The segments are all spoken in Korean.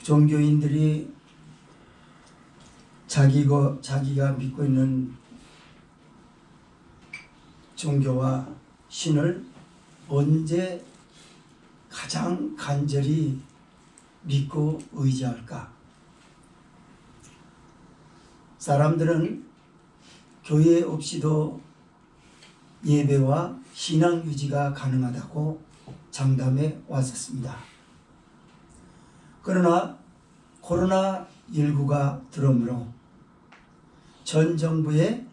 종교인들이 자기가 믿고 있는 종교와 신을 언제 가장 간절히 믿고 의지할까? 사람들은 교회 없이도 예배와 신앙 유지가 가능하다고 장담해 왔었습니다. 그러나 코로나19가 들어오므로 전 정부의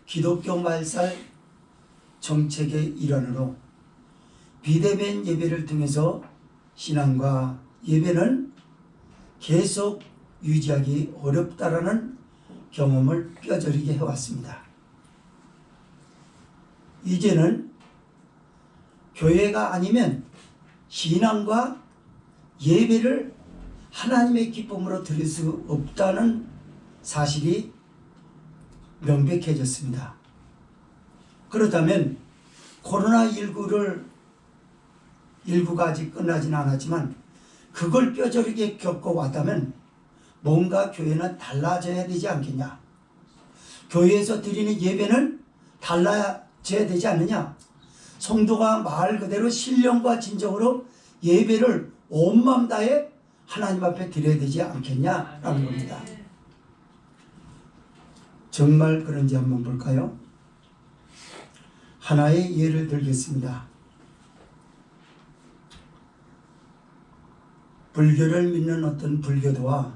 기독교 말살 정책의 일환으로 비대면 예배를 통해서 신앙과 예배는 계속 유지하기 어렵다라는 경험을 뼈저리게 해왔습니다. 이제는 교회가 아니면 신앙과 예배를 하나님의 기쁨으로 드릴 수 없다는 사실이 명백해졌습니다. 그렇다면 코로나19가 아직 끝나지는 않았지만 그걸 뼈저리게 겪어왔다면 뭔가 교회는 달라져야 되지 않겠냐? 교회에서 드리는 예배는 달라져야 되지 않느냐? 성도가 말 그대로 신령과 진정으로 예배를 온 마음 다해 하나님 앞에 드려야 되지 않겠냐라는 겁니다. 정말 그런지 한번 볼까요? 하나의 예를 들겠습니다. 불교를 믿는 어떤 불교도와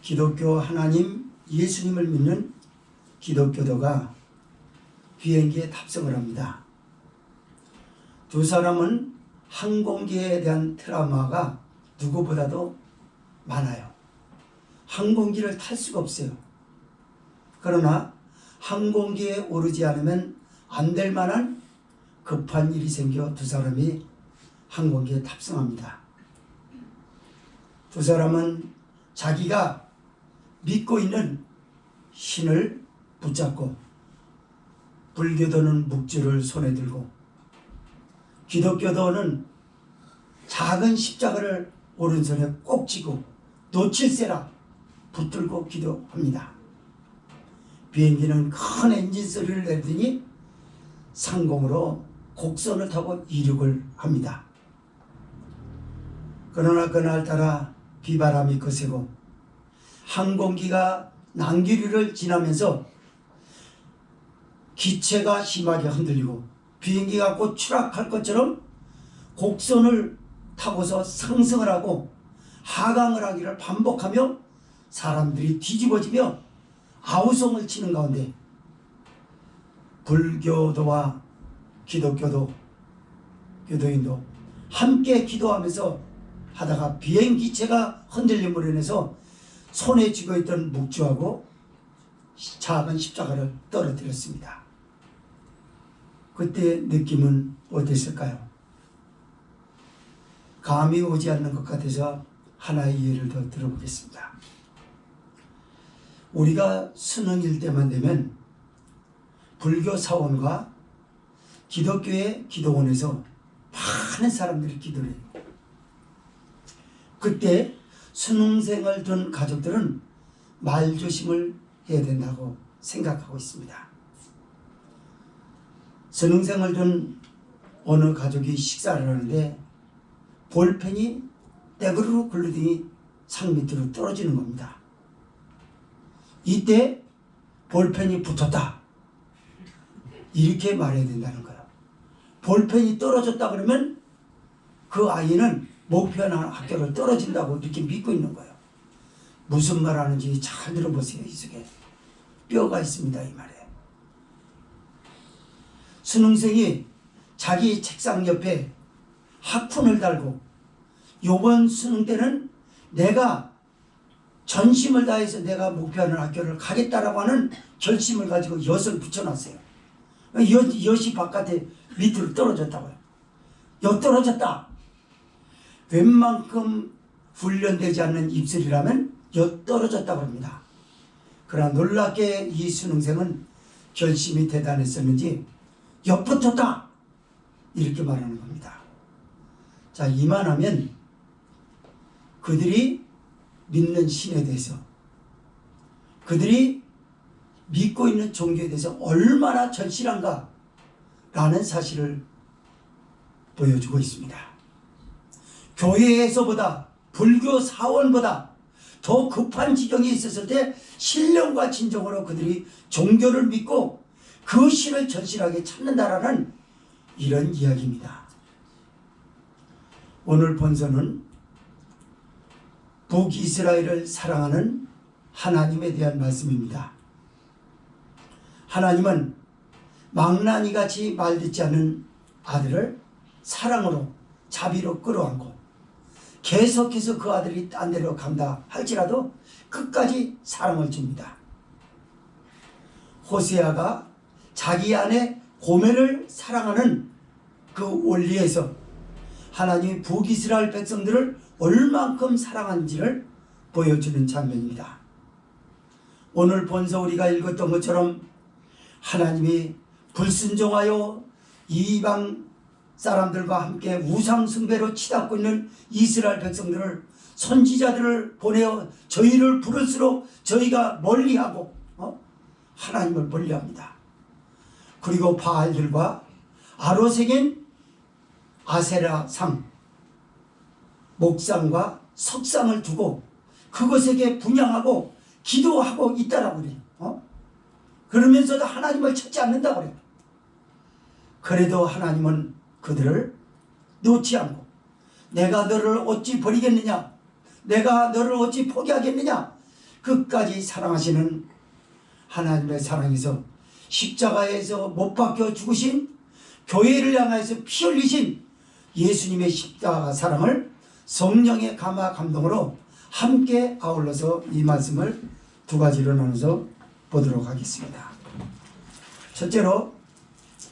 기독교 하나님 예수님을 믿는 기독교도가 비행기에 탑승을 합니다. 두 사람은 항공기에 대한 트라우마가 누구보다도 많아요. 항공기를 탈 수가 없어요. 그러나 항공기에 오르지 않으면 안 될 만한 급한 일이 생겨 두 사람이 항공기에 탑승합니다. 두 사람은 자기가 믿고 있는 신을 붙잡고, 불교도는 묵주를 손에 들고 기독교도는 작은 십자가를 오른손에 꼭 쥐고 놓칠세라 붙들고 기도합니다. 비행기는 큰 엔진 소리를 내더니 상공으로 곡선을 타고 이륙을 합니다. 그러나 그날따라 비바람이 거세고 항공기가 난기류를 지나면서 기체가 심하게 흔들리고 비행기가 곧 추락할 것처럼 곡선을 타고서 상승을 하고 하강을 하기를 반복하며 사람들이 뒤집어지며 아우성을 치는 가운데 불교도와 교도인도 함께 기도하면서 하다가 비행기체가 흔들림으로 인해서 손에 쥐고 있던 묵주하고 작은 십자가를 떨어뜨렸습니다. 그때 느낌은 어땠을까요? 감이 오지 않는 것 같아서 하나의 예를 더 들어보겠습니다. 우리가 수능일 때만 되면 불교 사원과 기독교의 기도원에서 많은 사람들이 기도를 해요. 그때 수능생을 둔 가족들은 말조심을 해야 된다고 생각하고 있습니다. 수능생을 둔 어느 가족이 식사를 하는데 볼펜이 떼그르르 굴르더니 상 밑으로 떨어지는 겁니다. 이때 볼펜이 붙었다 이렇게 말해야 된다는 거예요. 볼펜이 떨어졌다 그러면 그 아이는 목표한 학교를 떨어진다고 이렇게 믿고 있는 거예요. 무슨 말 하는지 잘 들어보세요. 이 속에 뼈가 있습니다. 이 말에. 수능생이 자기 책상 옆에 학푼을 달고 요번 수능 때는 내가 전심을 다해서 내가 목표하는 학교를 가겠다라고 하는 결심을 가지고 엿을 붙여놨어요. 엿이 바깥에 밑으로 떨어졌다고요. 엿 떨어졌다. 웬만큼 훈련되지 않는 입술이라면 엿 떨어졌다고 합니다. 그러나 놀랍게 이 수능생은 결심이 대단했었는지 엿 붙었다 이렇게 말하는 겁니다. 자, 이만하면 그들이 믿는 신에 대해서, 그들이 믿고 있는 종교에 대해서 얼마나 절실한가 라는 사실을 보여주고 있습니다. 교회에서보다, 불교 사원보다 더 급한 지경에 있었을 때 신령과 진정으로 그들이 종교를 믿고 그 신을 절실하게 찾는다라는 이런 이야기입니다. 오늘 본서는 북이스라엘을 사랑하는 하나님에 대한 말씀입니다. 하나님은 망나니같이 말듣지 않는 아들을 사랑으로 자비로 끌어안고 계속해서 그 아들이 딴 데로 간다 할지라도 끝까지 사랑을 줍니다. 호세아가 자기 아내 고멜을 사랑하는 그 원리에서 하나님이 북이스라엘 백성들을 얼만큼 사랑한지를 보여주는 장면입니다. 오늘 본서 우리가 읽었던 것처럼 하나님이 불순종하여 이방 사람들과 함께 우상 숭배로 치닫고 있는 이스라엘 백성들을 선지자들을 보내어 저희를 부를수록 저희가 멀리하고 하나님을 멀리합니다. 그리고 바알들과 아로색인 아세라 상, 목상과 석상을 두고 그것에게 분향하고 기도하고 있다라고 그래요. 그러면서도 하나님을 찾지 않는다고 그래요. 그래도 하나님은 그들을 놓지 않고 내가 너를 어찌 버리겠느냐, 내가 너를 어찌 포기하겠느냐, 끝까지 사랑하시는 하나님의 사랑에서 십자가에서 못 박혀 죽으신, 교회를 향해서 피 흘리신 예수님의 십자가 사랑을 성령의 감화 감동으로 함께 아울러서 이 말씀을 두 가지로 나눠서 보도록 하겠습니다. 첫째로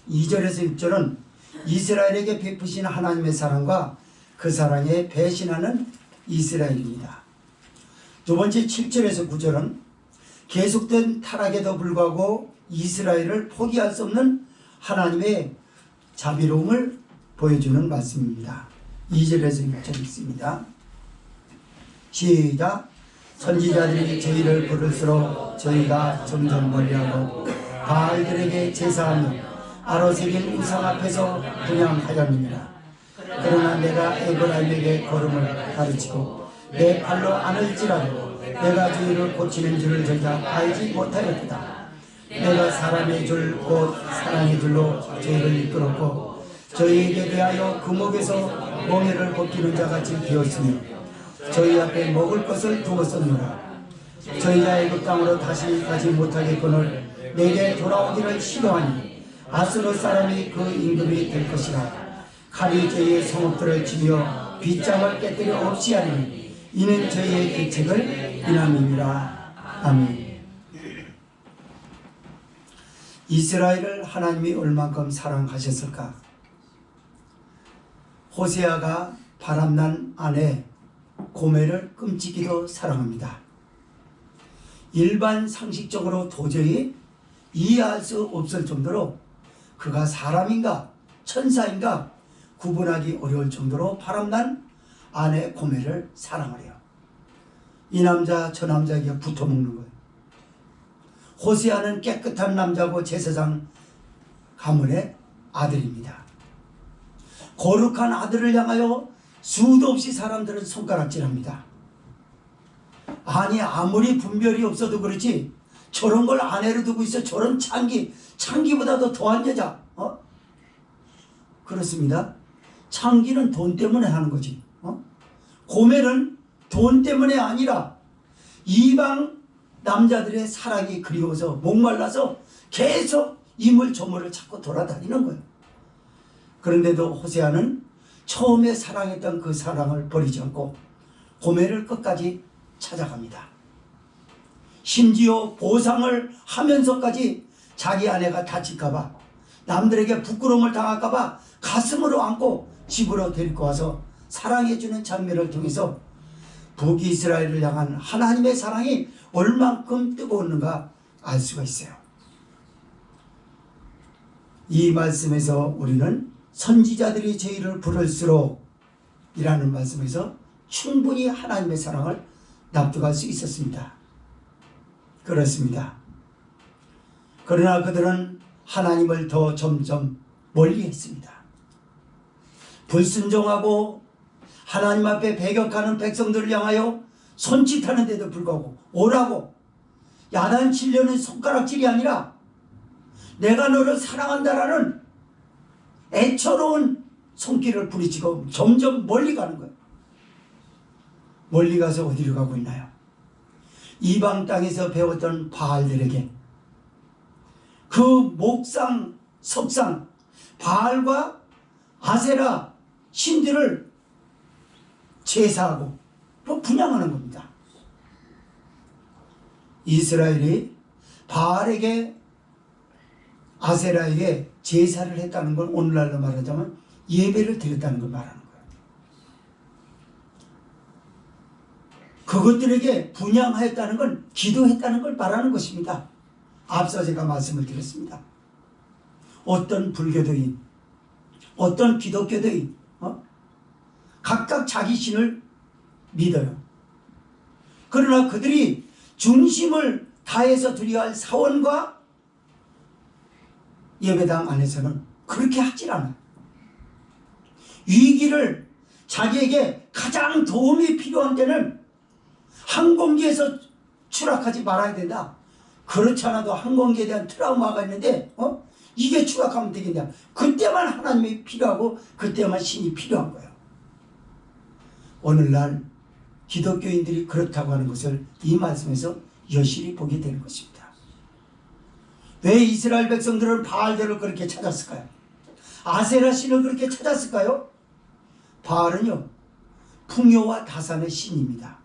2절에서 6절은 이스라엘에게 베푸신 하나님의 사랑과 그 사랑에 배신하는 이스라엘입니다. 두 번째 7절에서 9절은 계속된 타락에도 불구하고 이스라엘을 포기할 수 없는 하나님의 자비로움을 보여주는 말씀입니다. 2절에서 6절 읽습니다. 시작. 선지자들이 저희를 부를수록 저희가 점점 멀리하고 바알들에게 제사하며 아로새긴 우상 앞에서 분향하였느니라. 그러나 내가 에브라임에게 걸음을 가르치고 내 팔로 안을지라도 내가 저희를 고치는 줄을 저희가 알지 못하였다. 내가 사람의 줄 곧 사랑의 줄로 저희를 이끌었고 저희에게 대하여 금옥에서 멍에를 벗기는 자같이 되었으며 저희 앞에 먹을 것을 두었었노라. 저희가 애굽 땅으로 다시 가지 못하겠거늘 내게 돌아오기를 싫어하니 아수르 사람이 그 임금이 될 것이라. 칼이 저희의 성읍들을 치며 빗장을 깨뜨려 없이 하리니 이는 저희의 대책을 인함이니라. 아멘. 이스라엘을 하나님이 얼만큼 사랑하셨을까? 호세아가 바람난 아내 고멜을 끔찍이도 사랑합니다. 일반 상식적으로 도저히 이해할 수 없을 정도로 그가 사람인가 천사인가 구분하기 어려울 정도로 바람난 아내 고멜을 사랑을 해요. 이 남자 저 남자에게 붙어먹는 거예요. 호세아는 깨끗한 남자고 제사장 가문의 아들입니다. 거룩한 아들을 향하여 수도 없이 사람들은 손가락질합니다. 아니 아무리 분별이 없어도 그렇지 저런 걸 아내로 두고 있어. 저런 창기보다도 더한 여자. 그렇습니다. 창기는 돈 때문에 하는 거지. 고멜은 돈 때문에 아니라 이방 남자들의 사랑이 그리워서 목말라서 계속 이물저물을 찾고 돌아다니는 거예요. 그런데도 호세아는 처음에 사랑했던 그 사랑을 버리지 않고 고멜을 끝까지 찾아갑니다. 심지어 보상을 하면서까지 자기 아내가 다칠까봐, 남들에게 부끄러움을 당할까봐 가슴으로 안고 집으로 데리고 와서 사랑해주는 장면을 통해서 북이스라엘을 향한 하나님의 사랑이 얼만큼 뜨거웠는가 알 수가 있어요. 이 말씀에서 우리는 선지자들이 저희를 부를수록 이라는 말씀에서 충분히 하나님의 사랑을 납득할 수 있었습니다. 그렇습니다. 그러나 그들은 하나님을 더 점점 멀리 했습니다. 불순종하고 하나님 앞에 배격하는 백성들을 향하여 손짓하는데도 불구하고 오라고 야단치려는 손가락질이 아니라 내가 너를 사랑한다라는 애처로운 손길을 부리치고 점점 멀리 가는 거예요. 멀리 가서 어디로 가고 있나요? 이방 땅에서 배웠던 바알들에게 그 목상, 석상, 바알과 아세라 신들을 제사하고 또 분양하는 겁니다. 이스라엘이 바알에게 아세라에게 제사를 했다는 건 오늘날로 말하자면 예배를 드렸다는 걸 말하는 거예요. 그것들에게 분양하였다는 건 기도했다는 걸 말하는 것입니다. 앞서 제가 말씀을 드렸습니다. 어떤 불교도인, 어떤 기독교도인 각각 자기 신을 믿어요. 그러나 그들이 중심을 다해서 드려야 할 사원과 예배당 안에서는 그렇게 하질 않아요. 위기를 자기에게 가장 도움이 필요한 때는 항공기에서 추락하지 말아야 된다. 그렇지 않아도 항공기에 대한 트라우마가 있는데 이게 추락하면 되겠냐. 그때만 하나님이 필요하고 그때만 신이 필요한 거예요. 오늘날 기독교인들이 그렇다고 하는 것을 이 말씀에서 여실히 보게 되는 것입니다. 왜 이스라엘 백성들은 바알들을 그렇게 찾았을까요? 아세라 신을 그렇게 찾았을까요? 바알은요 풍요와 다산의 신입니다.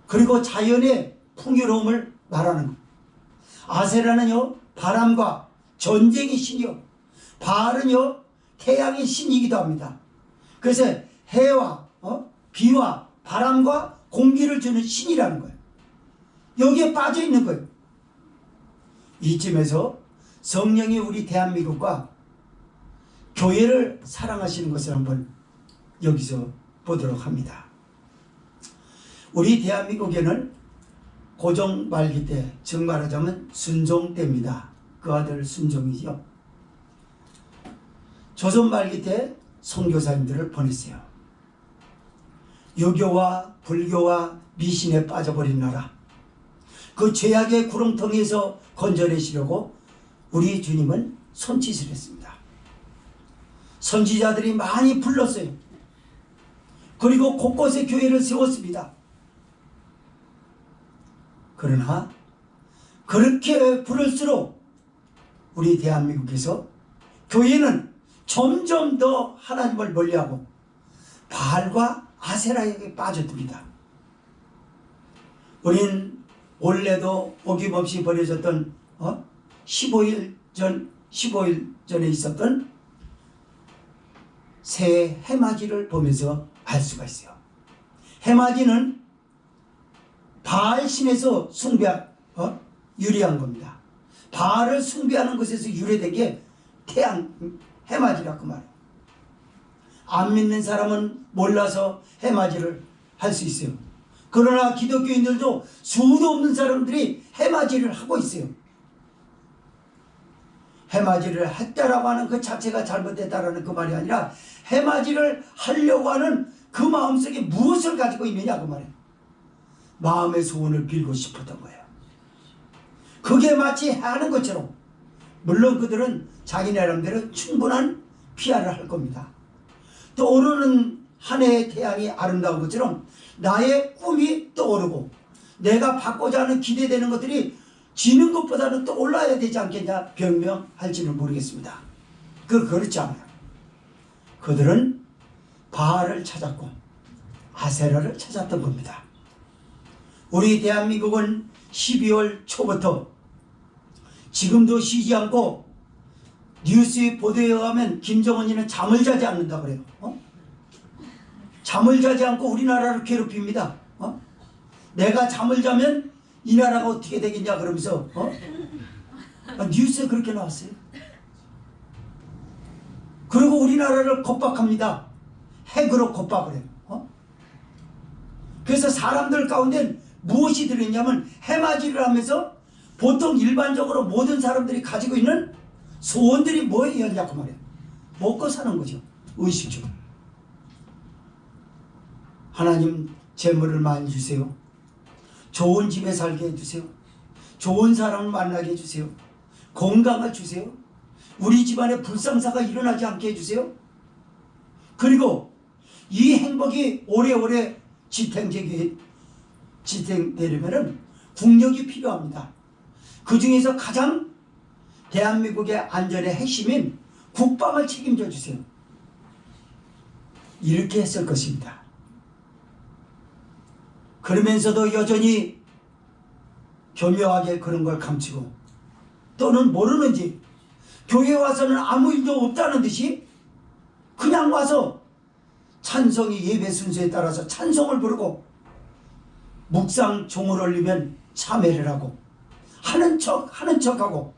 그리고 자연의 풍요로움을 말하는 것. 아세라는요 바람과 전쟁의 신이요, 바알은요 태양의 신이기도 합니다. 그래서 해와 비와 바람과 공기를 주는 신이라는 거예요. 여기에 빠져 있는 거예요. 이쯤에서 성령이 우리 대한민국과 교회를 사랑하시는 것을 한번 여기서 보도록 합니다. 우리 대한민국에는 고종 말기 때, 즉 말하자면 순종 때입니다. 그 아들 순종이죠. 조선 말기 때 선교사님들을 보냈어요. 유교와 불교와 미신에 빠져버린 나라, 그 죄악의 구렁텅이에서 건져내시려고 우리 주님은 손짓을 했습니다. 선지자들이 많이 불렀어요. 그리고 곳곳에 교회를 세웠습니다. 그러나 그렇게 부를수록 우리 대한민국에서 교회는 점점 더 하나님을 멀리하고 바알과 아세라에게 빠져듭니다. 우린 원래도 어김없이 벌어졌던 15일 전에 있었던 새 해맞이를 보면서 알 수가 있어요. 해맞이는 바알 신에서 유래한 겁니다. 바알을 숭배하는 것에서 유래된 게 태양 해맞이라고 말해요. 안 믿는 사람은 몰라서 해맞이를 할 수 있어요. 그러나 기독교인들도 수도 없는 사람들이 해맞이를 하고 있어요. 해맞이를 했다라고 하는 그 자체가 잘못됐다라는 그 말이 아니라 해맞이를 하려고 하는 그 마음속에 무엇을 가지고 있느냐 그 말이에요. 마음의 소원을 빌고 싶었던 거예요. 그게 마치 하는 것처럼, 물론 그들은 자기 나름대로 충분한 피아를 할 겁니다. 또 오르는 한 해의 태양이 아름다운 것처럼 나의 꿈이 떠오르고 내가 받고자 하는 기대되는 것들이 지는 것보다는 또 올라야 되지 않겠냐 변명할지는 모르겠습니다. 그렇지 않아요. 그들은 바알을 찾았고 아세라를 찾았던 겁니다. 우리 대한민국은 12월 초부터 지금도 쉬지 않고 뉴스 보도에 의하면 김정은이는 잠을 자지 않는다 그래요. 잠을 자지 않고 우리나라를 괴롭힙니다. 내가 잠을 자면 이 나라가 어떻게 되겠냐 그러면서 뉴스에 그렇게 나왔어요. 그리고 우리나라를 겁박합니다. 핵으로 곧박을 해요. 그래서 사람들 가운데 무엇이 들어있냐면 해맞이를 하면서 보통 일반적으로 모든 사람들이 가지고 있는 소원들이 뭐였냐고 말이에요. 먹고 사는 거죠. 의식주로. 하나님 재물을 많이 주세요. 좋은 집에 살게 해주세요. 좋은 사람을 만나게 해주세요. 건강을 주세요. 우리 집안에 불상사가 일어나지 않게 해주세요. 그리고 이 행복이 오래오래 지탱되려면 국력이 필요합니다. 그 중에서 가장 대한민국의 안전의 핵심인 국방을 책임져 주세요. 이렇게 했을 것입니다. 그러면서도 여전히 교묘하게 그런 걸 감추고 또는 모르는지 교회 와서는 아무 일도 없다는 듯이 그냥 와서 찬송이 예배 순서에 따라서 찬송을 부르고 묵상 종을 올리면 참회를 하고 하는 척하고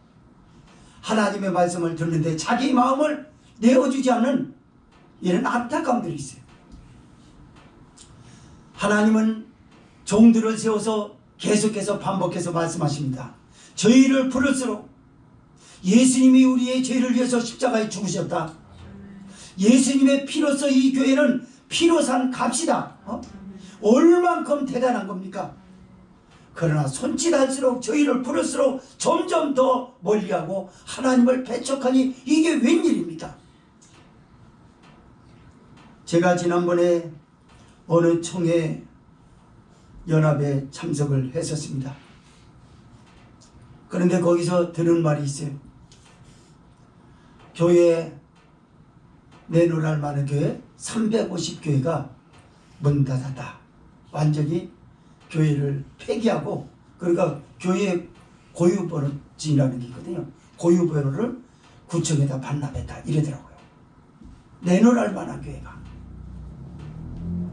하나님의 말씀을 듣는데 자기 마음을 내어주지 않는 이런 안타까움들이 있어요. 하나님은 종들을 세워서 계속해서 반복해서 말씀하십니다. 저희를 부를수록 예수님이 우리의 죄를 위해서 십자가에 죽으셨다. 예수님의 피로서 이 교회는 피로 산 값이다. 얼만큼 대단한 겁니까? 그러나 손짓할수록 저희를 부를수록 점점 더 멀리하고 하나님을 배척하니 이게 웬일입니까? 제가 지난번에 어느 총회 연합에 참석을 했었습니다. 그런데 거기서 들은 말이 있어요. 교회 내놓을 만한 교회 350교회가 문 닫았다. 완전히 교회를 폐기하고 그러니까 교회 고유번호증이라는 게 있거든요. 고유번호를 구청에다 반납했다 이러더라고요. 내놓을 만한 교회가.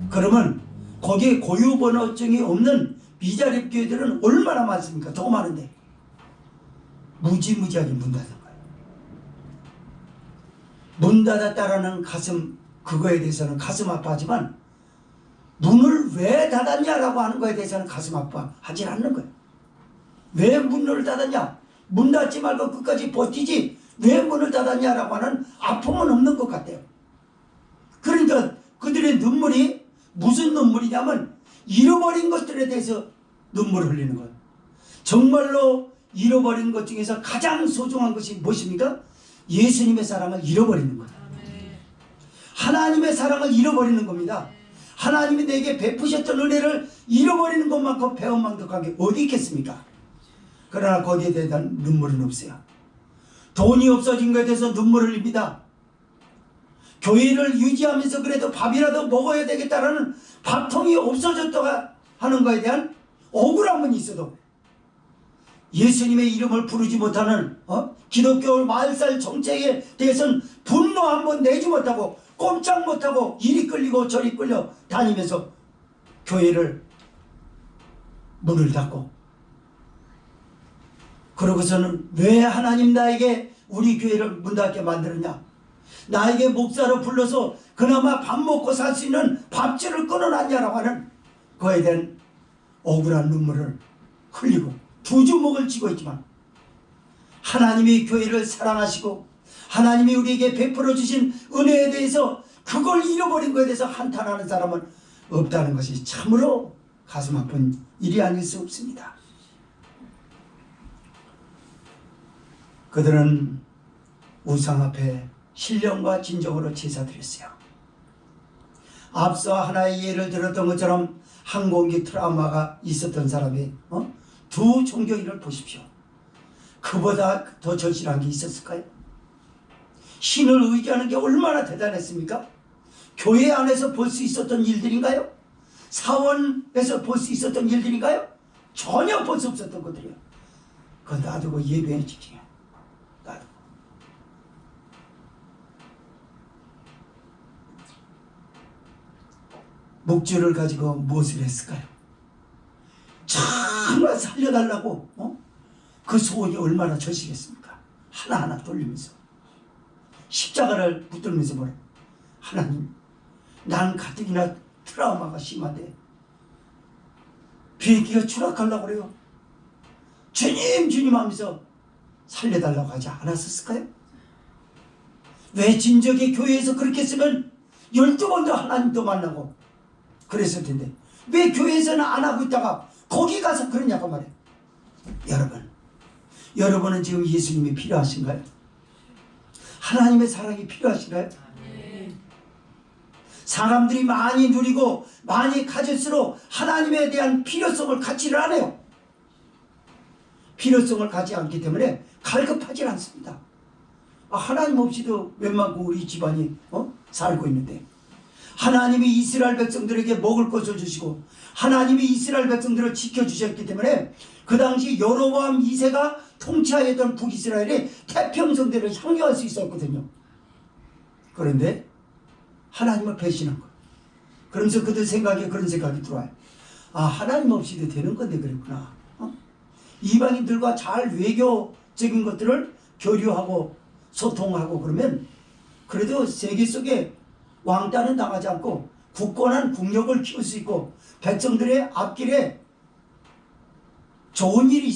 그러면 거기에 고유번호증이 없는 비자립 교회들은 얼마나 많습니까? 더 많은데 무지무지하게 문 닫은 거예요. 문 닫았다라는 그거에 대해서는 가슴 아파하지만 문을 왜 닫았냐라고 하는 거에 대해서는 가슴 아파하지 않는 거예요. 왜 문을 닫았냐? 문 닫지 말고 끝까지 버티지 왜 문을 닫았냐라고 하는 아픔은 없는 것 같아요. 그러니까 그들의 눈물이 무슨 눈물이냐면 잃어버린 것들에 대해서 눈물을 흘리는 거예요. 정말로 잃어버린 것 중에서 가장 소중한 것이 무엇입니까? 예수님의 사랑을 잃어버리는 거예요. 하나님의 사랑을 잃어버리는 겁니다. 하나님이 내게 베푸셨던 은혜를 잃어버리는 것만큼 배은망덕한 게 어디 있겠습니까? 그러나 거기에 대한 눈물은 없어요. 돈이 없어진 것에 대해서 눈물을 흘립니다. 교회를 유지하면서 그래도 밥이라도 먹어야 되겠다라는 밥통이 없어졌다가 하는 것에 대한 억울함은 있어도 예수님의 이름을 부르지 못하는 기독교 말살 정책에 대해서는 분노 한번 내지 못하고 꼼짝 못하고 이리 끌리고 저리 끌려 다니면서 교회를 문을 닫고 그러고서는 왜 하나님 나에게 우리 교회를 문 닫게 만들었냐? 나에게 목사로 불러서 그나마 밥 먹고 살 수 있는 밥줄을 끊어놨냐라고 하는 그에 대한 억울한 눈물을 흘리고 두 주먹을 쥐고 있지만 하나님이 교회를 사랑하시고 하나님이 우리에게 베풀어 주신 은혜에 대해서 그걸 잃어버린 것에 대해서 한탄하는 사람은 없다는 것이 참으로 가슴 아픈 일이 아닐 수 없습니다. 그들은 우상 앞에 신령과 진정으로 제사드렸어요. 앞서 하나의 예를 들었던 것처럼 항공기 트라우마가 있었던 사람이 두 종교인을 보십시오. 그보다 더 절실한 게 있었을까요? 신을 의지하는 게 얼마나 대단했습니까? 교회 안에서 볼 수 있었던 일들인가요? 사원에서 볼 수 있었던 일들인가요? 전혀 볼 수 없었던 것들이에요. 그거 놔두고 예배에 집중해. 놔두고. 목줄을 가지고 무엇을 했을까요? 정말 살려달라고 그 소원이 얼마나 절실했습니까? 하나하나 돌리면서 십자가를 붙들면서 뭐래? 하나님 난 가뜩이나 트라우마가 심한데 비행기가 추락하려고 그래요. 주님 주님 하면서 살려달라고 하지 않았었을까요? 왜 진적에 교회에서 그렇게 했으면 12번도 하나님도 만나고 그랬을 텐데 왜 교회에서는 안 하고 있다가 거기 가서 그러냐고 말이에요. 여러분은 지금 예수님이 필요하신가요? 하나님의 사랑이 필요하신가요? 사람들이 많이 누리고 많이 가질수록 하나님에 대한 필요성을 갖지를 않아요. 필요성을 갖지 않기 때문에 갈급하지 않습니다. 하나님 없이도 웬만큼 우리 집안이 살고 있는데 하나님이 이스라엘 백성들에게 먹을 것을 주시고 하나님이 이스라엘 백성들을 지켜주셨기 때문에 그 당시 여로보암 2세가 통치하였던 북이스라엘의 태평성대를 향유할 수 있었거든요. 그런데 하나님을 배신한 거예요. 그러면서 그들 생각에 그런 생각이 들어와요. 하나님 없이도 되는 건데 그랬구나. 이방인들과 잘 외교적인 것들을 교류하고 소통하고 그러면 그래도 세계 속에 왕따는 당하지 않고 굳건한 국력을 키울 수 있고 백성들의 앞길에 좋은 일이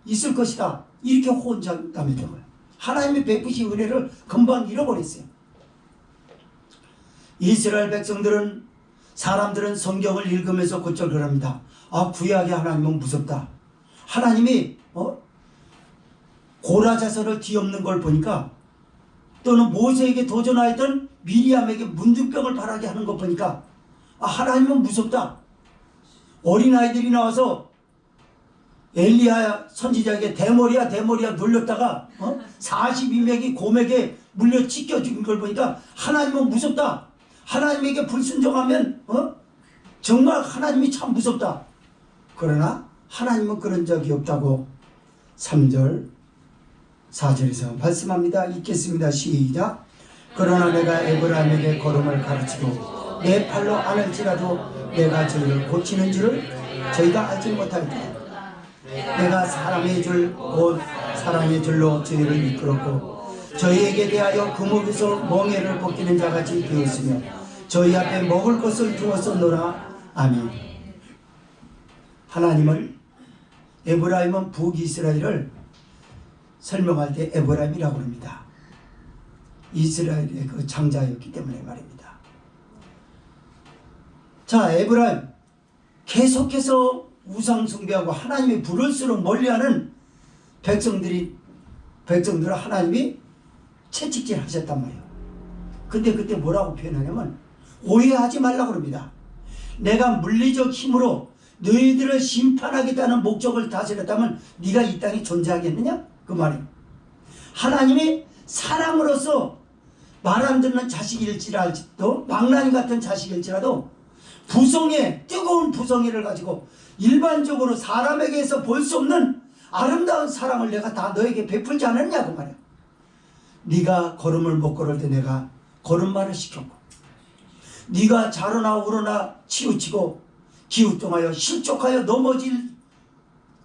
있을 것이다. 이렇게 혼잣담이 된 거예요. 하나님의 베푸신 은혜를 금방 잃어버렸어요. 이스라엘 백성들은 사람들은 성경을 읽으면서 곧잘 합니다. 구약의 하나님은 무섭다. 하나님이 고라자선을 뒤엎는 걸 보니까 또는 모세에게 도전하였던 미리암에게 문둥병을 바라게 하는 것 보니까 하나님은 무섭다. 어린아이들이 나와서 엘리야 선지자에게 대머리야 놀렸다가 42명이 곰에게 물려 찢겨 죽인 걸 보니까 하나님은 무섭다. 하나님에게 불순종하면 정말 하나님이 참 무섭다. 그러나 하나님은 그런 적이 없다고 3절 4절에서 말씀합니다. 읽겠습니다. 시작. 그러나 내가 에브라임에게 걸음을 가르치고 내 팔로 안을지라도 내가 저희를 고치는 줄을 저희가 알지 못할 때 내가 사람의 줄 곧 사랑의 줄로 저희를 이끌었고 저희에게 대하여 금옥에서 멍에를 벗기는 자같이 되었으며 저희 앞에 먹을 것을 두었었노라. 아멘. 하나님을 에브라임은 북이스라엘을 설명할 때 에브라임이라고 합니다. 이스라엘의 그 장자였기 때문에 말입니다. 자, 에브라임 계속해서 우상 숭배하고 하나님이 부를수록 멀리하는 백성들을 하나님이 채찍질 하셨단 말이에요. 근데 그때 뭐라고 표현하냐면 오해하지 말라고 합니다. 내가 물리적 힘으로 너희들을 심판하겠다는 목적을 다스렸다면 네가 이 땅에 존재하겠느냐? 그 말이에요. 하나님이 사람으로서 말 안 듣는 자식일지라도 망나니 같은 자식일지라도 뜨거운 부성애를 가지고 일반적으로 사람에게서 볼 수 없는 아름다운 사랑을 내가 다 너에게 베풀지 않았냐고 말이야. 네가 걸음을 못 걸을 때 내가 걸음마를 시켰고 네가 자로나 우러나 치우치고 기우뚱하여 실족하여 넘어질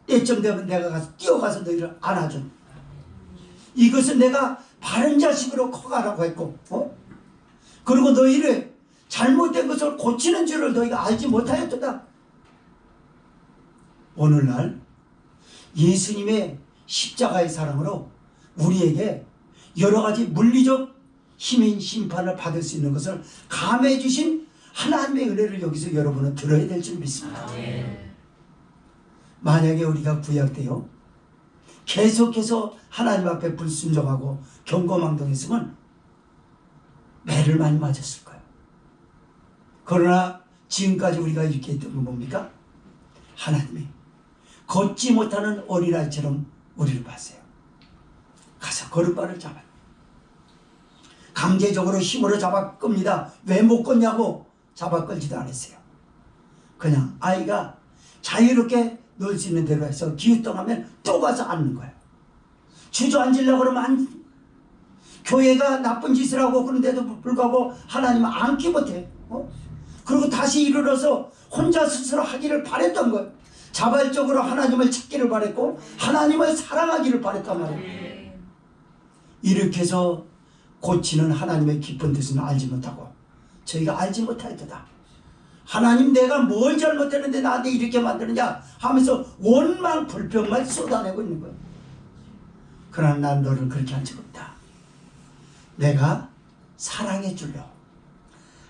때쯤 되면 내가 가서 뛰어가서 너희를 안아줘. 이것은 내가 바른 자식으로 커가라고 했고 그리고 너희를 잘못된 것을 고치는 줄을 너희가 알지 못하였도다. 오늘날 예수님의 십자가의 사랑으로 우리에게 여러가지 물리적 힘인 심판을 받을 수 있는 것을 감해 주신 하나님의 은혜를 여기서 여러분은 들어야 될 줄 믿습니다. 만약에 우리가 구약되어 계속해서 하나님 앞에 불순종하고 경거망동했으면 매를 많이 맞았을 거예요. 그러나 지금까지 우리가 이렇게 했던 건 뭡니까? 하나님이 걷지 못하는 어린아이처럼 우리를 봤어요. 가서 걸음발을 잡아요. 강제적으로 힘으로 잡아 끕니다. 왜 못 걷냐고 잡아 끌지도 않았어요. 그냥 아이가 자유롭게 놀 수 있는 대로 해서 기웃동하면 또 가서 앉는 거예요. 주저앉으려고 그러면 교회가 나쁜 짓을 하고 그런데도 불구하고 하나님은 앉기 못해. 그리고 다시 일어나서 혼자 스스로 하기를 바랬던 거예요. 자발적으로 하나님을 찾기를 바랬고 하나님을 사랑하기를 바랬단 말이에요. 이렇게 해서 고치는 하나님의 깊은 뜻은 알지 못하고 저희가 알지 못하였도다. 하나님 내가 뭘 잘못했는데 나한테 이렇게 만드느냐 하면서 원망 불평만 쏟아내고 있는 거예요. 그러나 난 너를 그렇게 한 적 없다. 내가 사랑의 줄로,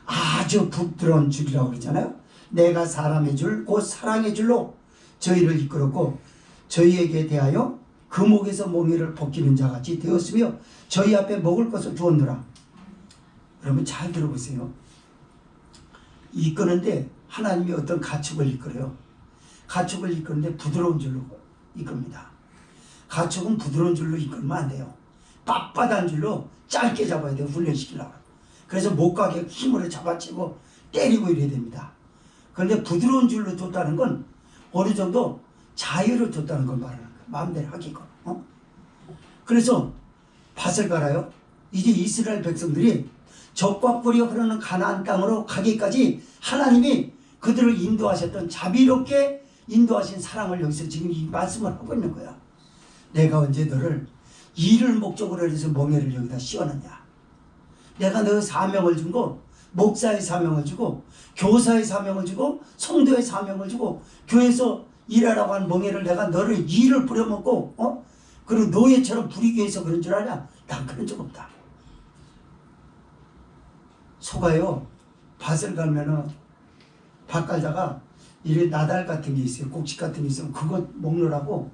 아주 부드러운 줄이라고 그러잖아요. 내가 사람의 줄, 곧 사랑의 줄로 저희를 이끌었고 저희에게 대하여 금옥에서 몽이를 벗기는 자같이 되었으며 저희 앞에 먹을 것을 주었노라. 여러분 잘 들어보세요. 이끄는데 하나님이 어떤 가축을 이끌어요. 가축을 이끄는데 부드러운 줄로 이끕니다. 가축은 부드러운 줄로 이끌면 안 돼요. 빳빳한 줄로 짧게 잡아야 돼요. 훈련시키려고. 그래서 못 가게 힘으로 잡아치고 때리고 이래야 됩니다. 그런데 부드러운 줄로 줬다는 건 어느 정도 자유를 줬다는 걸 말하는 거예요. 마음대로 하기고. 그래서 밭을 갈아요. 이제 이스라엘 백성들이 적과 꿀이 흐르는 가나안 땅으로 가기까지 하나님이 그들을 인도하셨던, 자비롭게 인도하신 사랑을 여기서 지금 이 말씀을 하고 있는 거야. 내가 언제 너를 일을 목적으로 해서 멍에를 여기다 씌워놨냐. 내가 너 사명을 주고, 목사의 사명을 주고, 교사의 사명을 주고, 성도의 사명을 주고, 교회에서 일하라고 한 멍에를 내가 너를 일을 부려먹고 그리고 노예처럼 부리기 위해서 그런 줄 아냐? 난 그런 적 없다. 소가요, 밭을 갈면은 밭 갈다가 이래 나달 같은 게 있어요. 곡식 같은 게 있으면 그거 먹느라고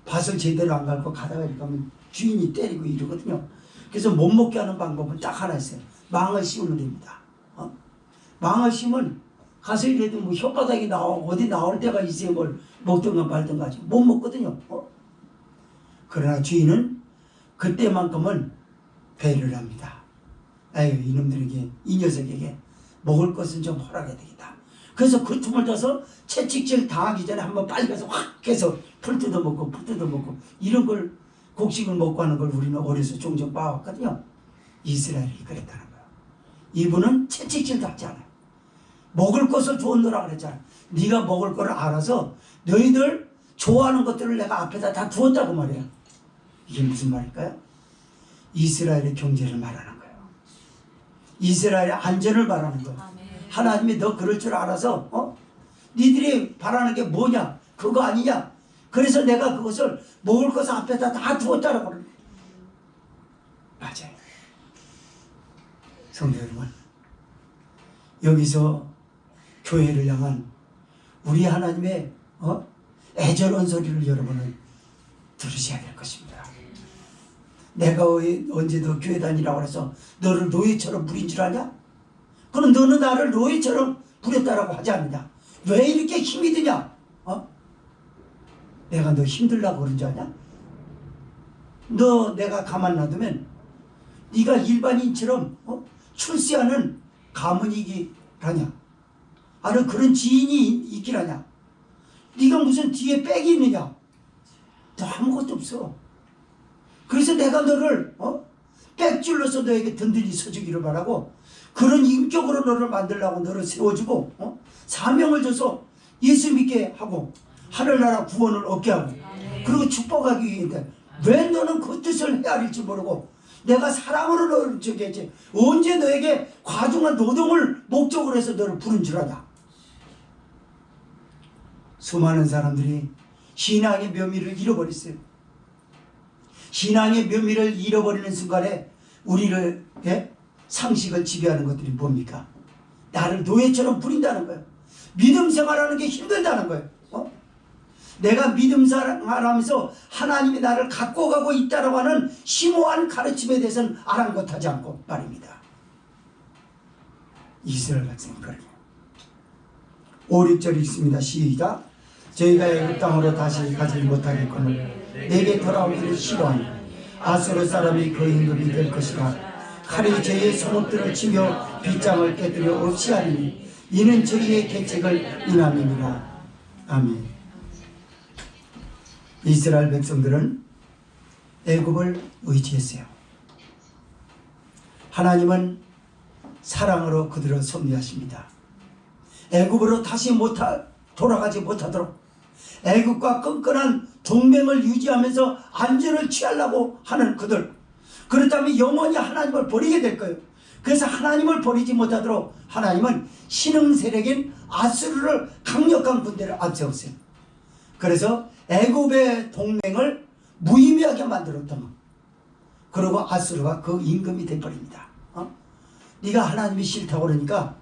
밭을 제대로 안 갈고 가다가 이렇게 하면 주인이 때리고 이러거든요. 그래서 못 먹게 하는 방법은 딱 하나 있어요. 망을 씌우면 됩니다. 망을 씌우면 가서 이래도 뭐 혓바닥이 어디 나올 때가 있어야 뭘 먹든가 말든가 하지. 못 먹거든요. 그러나 주인은 그때만큼은 배려를 합니다. 아유, 이놈들에게, 이 녀석에게 먹을 것은 좀 허락해야 되겠다. 그래서 그 틈을 타서 채찍질 당하기 전에 한번 빨리 가서 확 해서 풀 뜯어먹고 이런 걸, 곡식을 먹고 하는 걸 우리는 어려서 종종 봐왔거든요. 이스라엘이 그랬다는 거예요. 이분은 채찍질도 하지 않아요. 먹을 것을 주었노라 그랬잖아요. 네가 먹을 거를 알아서 너희들 좋아하는 것들을 내가 앞에다 다 두었다고 말이야. 이게 무슨 말일까요? 이스라엘의 경제를 말하는 거예요. 이스라엘의 안전을 말하는 거예요. 하나님이 너 그럴 줄 알아서 니들이 바라는 게 뭐냐? 그거 아니냐? 그래서 내가 그것을 먹을 것을 앞에다 다 두었다라고 그러는 거예요. 맞아요. 성도 여러분, 여기서 교회를 향한 우리 하나님의 애절한 소리를 여러분은 들으셔야 될 것입니다. 내가 언제 너 교회 다니라고 해서 너를 노예처럼 부린 줄 아냐? 그럼 너는 나를 노예처럼 부렸다라고 하지 않느냐? 왜 이렇게 힘이 드냐? 내가 너 힘들라고 그런 줄 아냐? 너 내가 가만 놔두면 네가 일반인처럼 출세하는 가문이기라냐? 아니 그런 지인이 있기라냐? 네가 무슨 뒤에 백이 있느냐? 너 아무것도 없어. 그래서 내가 너를 백줄로서 너에게 든든히 서주기를 바라고 그런 인격으로 너를 만들려고 너를 세워주고 사명을 줘서 예수 믿게 하고 하늘나라 구원을 얻게 하고 그리고 축복하기 위해인데 왜 너는 그 뜻을 헤아릴지 모르고 내가 사랑으로 너를 저기 했지 언제 너에게 과중한 노동을 목적으로 해서 너를 부른 줄 아냐? 수많은 사람들이 신앙의 묘미를 잃어버렸어요. 신앙의 묘미를 잃어버리는 순간에 우리를 상식을 지배하는 것들이 뭡니까? 나를 노예처럼 부린다는 거예요. 믿음 생활하는 게 힘들다는 거예요. 내가 믿음 생활하면서 하나님이 나를 갖고 가고 있다고 하는 심오한 가르침에 대해서는 아랑곳하지 않고 말입니다. 이스라엘 백성은 그래요. 5, 6절 읽습니다. 시작. 저희가 애굽 땅으로 다시 가지 못하겠거늘 내게 돌아오기를 싫어하니 아수르 사람이 그 임금이 될 것이라. 칼이 저희의 성읍들을 치며 빗장을 깨뜨려 없이 하리니 이는 저희의 계책을 인함이니라. 아멘. 이스라엘 백성들은 애굽을 의지했어요. 하나님은 사랑으로 그들을 섭리하십니다. 애굽으로 다시 돌아가지 못하도록 애굽과 끈끈한 동맹을 유지하면서 안전을 취하려고 하는 그들, 그렇다면 영원히 하나님을 버리게 될 거예요. 그래서 하나님을 버리지 못하도록 하나님은 신흥 세력인 아수르를 강력한 군대를 앞세웠어요. 그래서 애굽의 동맹을 무의미하게 만들었던 거. 그리고 아수르가 그 임금이 돼버립니다. 네가 하나님이 싫다고 그러니까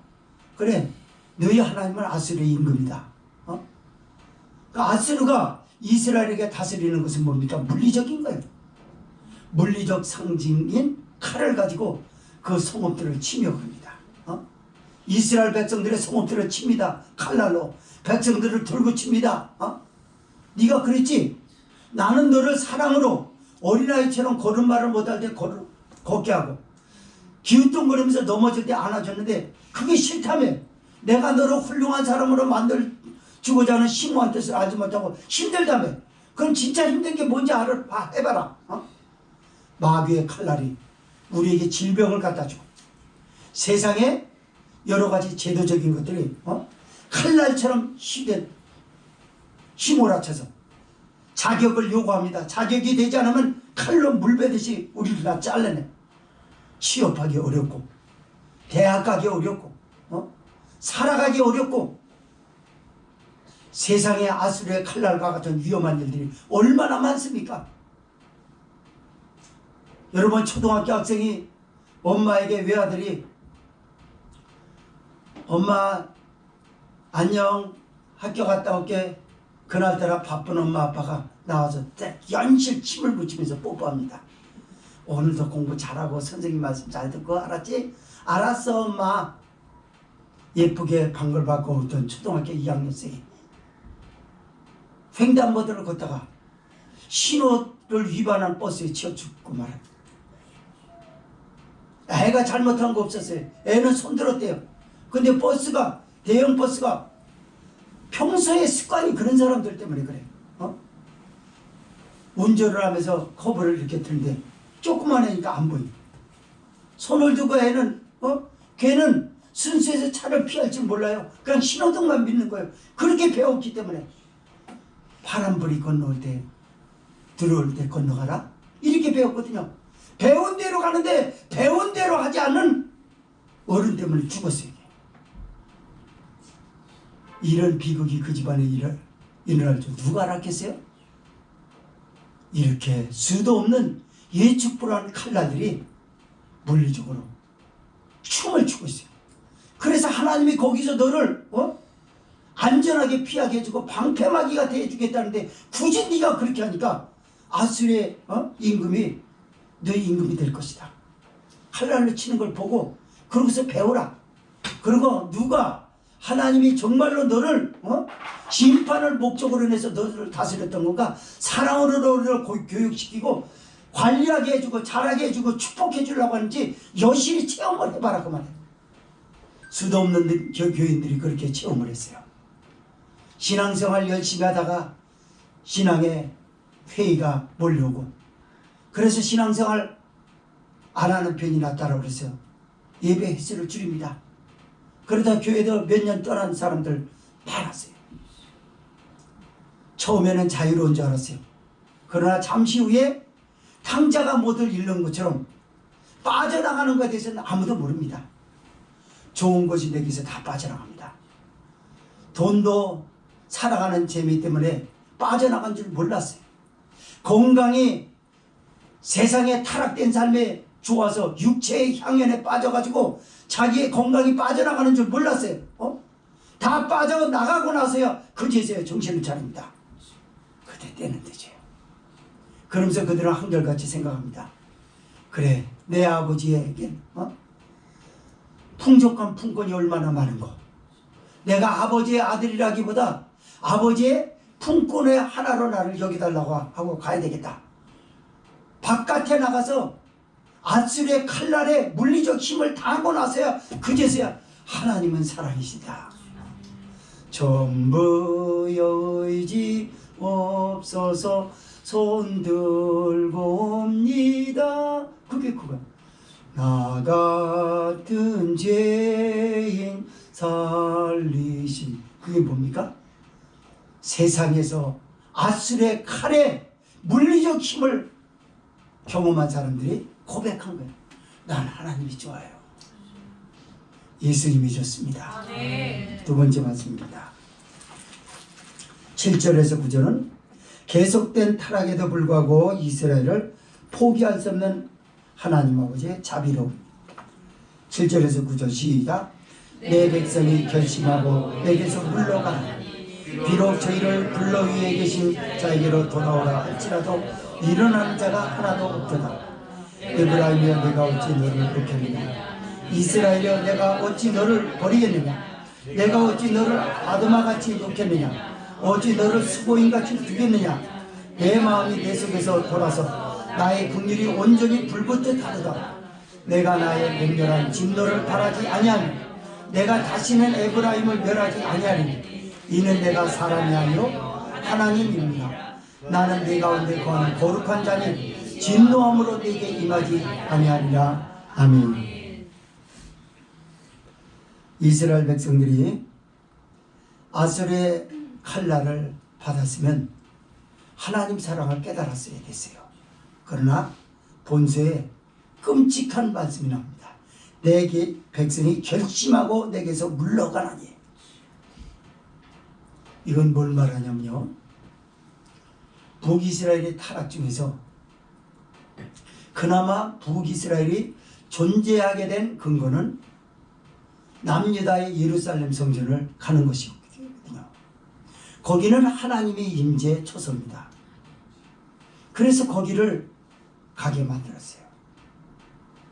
그래, 너희 하나님은 아수르의 임금이다. 그러니까 아수르가 이스라엘에게 다스리는 것은 뭡니까? 물리적인 거예요. 물리적 상징인 칼을 가지고 그 성읍들을 치며 갑니다. 이스라엘 백성들의 성읍들을 칩니다. 칼날로 백성들을 들고 칩니다. 네가 그랬지? 나는 너를 사랑으로 어린아이처럼 걸음마를 못할 때 걷게 하고 기웃동거리면서 넘어질 때 안아줬는데 그게 싫다며. 내가 너를 훌륭한 사람으로 만들주고자 하는 심오한 뜻을 알지 못하고 힘들다며. 그럼 진짜 힘든 게 뭔지 해봐라. 마귀의 칼날이 우리에게 질병을 갖다 주고 세상에 여러 가지 제도적인 것들이 칼날처럼 휘몰아쳐서 자격을 요구합니다. 자격이 되지 않으면 칼로 물베듯이 우리를 다 잘라내. 취업하기 어렵고 대학 가기 어렵고 살아가기 어렵고 세상에 아수르의 칼날과 같은 위험한 일들이 얼마나 많습니까? 여러분, 초등학교 학생이 엄마에게 외아들이 엄마 안녕 학교 갔다 올게. 그날따라 바쁜 엄마 아빠가 나와서 연실 침을 붙이면서 뽀뽀합니다. 오늘도 공부 잘하고 선생님 말씀 잘 듣고 알았지? 알았어 엄마. 예쁘게 방글받고 오던 초등학교 2학년생이 횡단보도를 걷다가 신호를 위반한 버스에 치여 죽고 말합니다. 애가 잘못한 거 없었어요. 애는 손들었대요. 근데 버스가, 대형 버스가 평소에 습관이 그런 사람들 때문에 그래요. 운전을 하면서 커브를 이렇게 들는데 조그만 애니까 안 보여. 손을 두고 애는 걔는 순수해서 차를 피할 줄 몰라요. 그냥 신호등만 믿는 거예요. 그렇게 배웠기 때문에 파란불이 건너올 때 들어올 때 건너가라 이렇게 배웠거든요. 배운 대로 가는데 배운 대로 하지 않는 어른 때문에 죽었어요. 이런 비극이 그 집안에 일어날 줄 누가 알았겠어요? 이렇게 수도 없는 예측불허한 칼날들이 물리적으로 춤을 추고 있어요. 그래서 하나님이 거기서 너를 안전하게 피하게 해주고 방패막이가 돼주겠다는데 굳이 네가 그렇게 하니까 아수르의 임금이 너희 임금이 될 것이다. 칼날로 치는 걸 보고 그러고서 배우라. 그리고 누가 하나님이 정말로 너를 심판을 목적으로 해서 너를 다스렸던 건가? 사랑으로 너를 교육시키고 관리하게 해주고 잘하게 해주고 축복해 주려고 하는지 여실히 체험을 해봐라 그 말이에요. 수도 없는 교인들이 그렇게 체험을 했어요. 신앙생활 열심히 하다가 신앙에 회의가 몰려오고 그래서 신앙생활 안 하는 편이 낫다라고 그랬어요. 예배 횟수를 줄입니다. 그러다 교회도 몇 년 떠난 사람들 많았어요. 처음에는 자유로운 줄 알았어요. 그러나 잠시 후에 탕자가 못을 잃는 것처럼 빠져나가는 것에 대해서는 아무도 모릅니다. 좋은 것이 내게서 다 빠져나갑니다. 돈도 살아가는 재미 때문에 빠져나간 줄 몰랐어요. 건강이 세상에 타락된 삶에 좋아서 육체의 향연에 빠져가지고 자기의 건강이 빠져나가는 줄 몰랐어요. 다 빠져나가고 나서야 그제서야 정신을 차립니다. 그때 때는 되죠. 그러면서 그들은 한결같이 생각합니다. 그래, 내 아버지에겐 풍족한 품권이 얼마나 많은 거. 내가 아버지의 아들이라기보다 아버지의 품권의 하나로 나를 여기달라고 하고 가야 되겠다. 바깥에 나가서 아수르의 칼날에 물리적 힘을 당하고 나서야 그제서야 하나님은 사랑이시다. 전부 여의지 없어서 손 들고 옵니다. 그게 그거야. 나 같은 죄인 살리신. 그게 뭡니까? 세상에서 아수르의 칼에 물리적 힘을 경험한 사람들이 고백한 거예요. 난 하나님이 좋아요. 예수님이 줬습니다. 두 번째 말씀입니다. 7절에서 9절은 계속된 타락에도 불구하고 이스라엘을 포기할 수 없는 하나님 아버지의 자비로움. 7절에서 9절 시작. 내 백성이 결심하고 내게서 물러가나니 비록 저희를 불러 위에 계신 자에게로 돌아오라 할지라도 일어나는 자가 하나도 없도다. 에브라임이여 내가 어찌 너를 놓겠느냐. 이스라엘이여 내가 어찌 너를 버리겠느냐. 내가 어찌 너를 아드마같이 놓겠느냐. 어찌 너를 수고인같이 두겠느냐. 내 마음이 내 속에서 돌아서 나의 긍휼이 온전히 불붙듯 하도다. 내가 나의 맹렬한 진노를 바라지 아니하니 내가 다시는 에브라임을 멸하지 아니하리니 이는 내가 사람이 아니요 하나님입니다. 나는 네 가운데 거하는 거룩한 자니 진노함으로 네게 임하지 아니하리라. 아멘. 이스라엘 백성들이 아수르의 칼날을 받았으면 하나님 사랑을 깨달았어야 됐어요. 그러나 본서에 끔찍한 말씀이 나옵니다. 내 백성이 결심하고 내게서 물러가나니. 이건 뭘 말하냐면요, 북이스라엘의 타락 중에서 그나마 북이스라엘이 존재하게 된 근거는 남유다의 예루살렘 성전을 가는 것이거든요. 거기는 하나님의 임재의 초소입니다. 그래서 거기를 가게 만들었어요.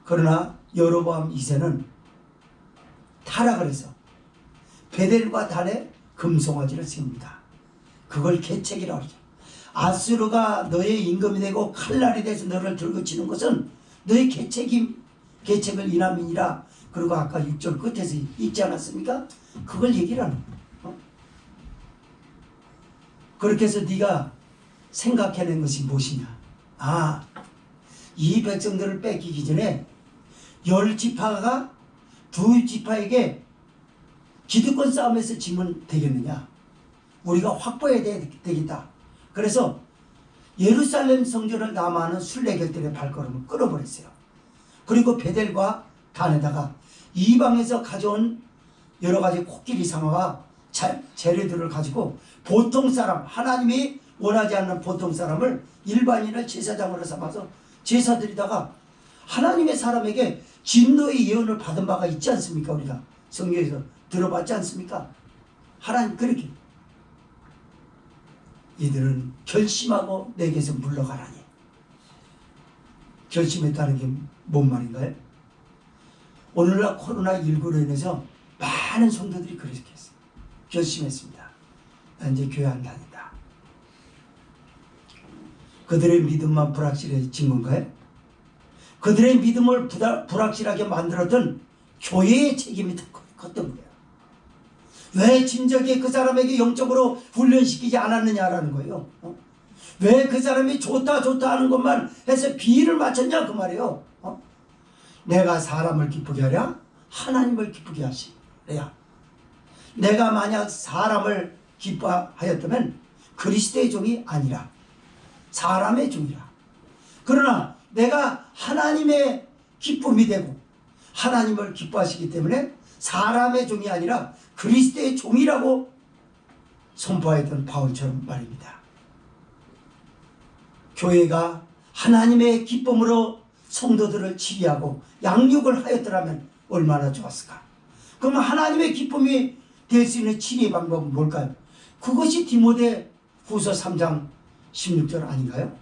그러나 여로보암 2세는 타락을 해서 베델과 단에 금송아지를 세웁니다. 그걸 계책이라고 하죠. 아수르가 너의 임금이 되고 칼날이 돼서 너를 들고 치는 것은 너의 계책을 인함이니라. 그리고 아까 6절 끝에서 읽지 않았습니까? 그걸 얘기를 하는 거예요. 그렇게 해서 네가 생각해낸 것이 무엇이냐. 이 백성들을 뺏기기 전에 10지파가 2지파에게 기득권 싸움에서 지면 되겠느냐. 우리가 확보해야 되겠다. 그래서 예루살렘 성전을 남하는 순례객들의 발걸음을 끌어버렸어요. 그리고 베델과 단에다가 이방에서 가져온 여러 가지 코끼리 상어와 재료들을 가지고 보통 사람, 하나님이 원하지 않는 보통 사람을 일반인을 제사장으로 삼아서 제사드리다가 하나님의 사람에게 진노의 예언을 받은 바가 있지 않습니까? 우리가 성경에서 들어봤지 않습니까? 하나님 그렇게 이들은 결심하고 내게서 물러가라니. 결심했다는 게 뭔 말인가요? 오늘날 코로나19로 인해서 많은 성도들이 그렇게 했어요. 결심했습니다. 나 이제 교회 안 다닌다. 그들의 믿음만 불확실해진 건가요? 그들의 믿음을 불확실하게 만들었던 교회의 책임이 더 컸던 거예요. 왜 진작에 그 사람에게 영적으로 훈련시키지 않았느냐라는 거예요. 왜 그 사람이 좋다 하는 것만 해서 비위를 맞췄냐 그 말이에요. 내가 사람을 기쁘게 하랴 하나님을 기쁘게 하시래야. 내가 만약 사람을 기뻐하였다면 그리스도의 종이 아니라 사람의 종이라. 그러나 내가 하나님의 기쁨이 되고 하나님을 기뻐하시기 때문에 사람의 종이 아니라 그리스도의 종이라고 선포했던 바울처럼 말입니다. 교회가 하나님의 기쁨으로 성도들을 치유하고 양육을 하였더라면 얼마나 좋았을까. 그러면 하나님의 기쁨이 될 수 있는 치유의 방법은 뭘까요? 그것이 디모데 후서 3장 16절 아닌가요?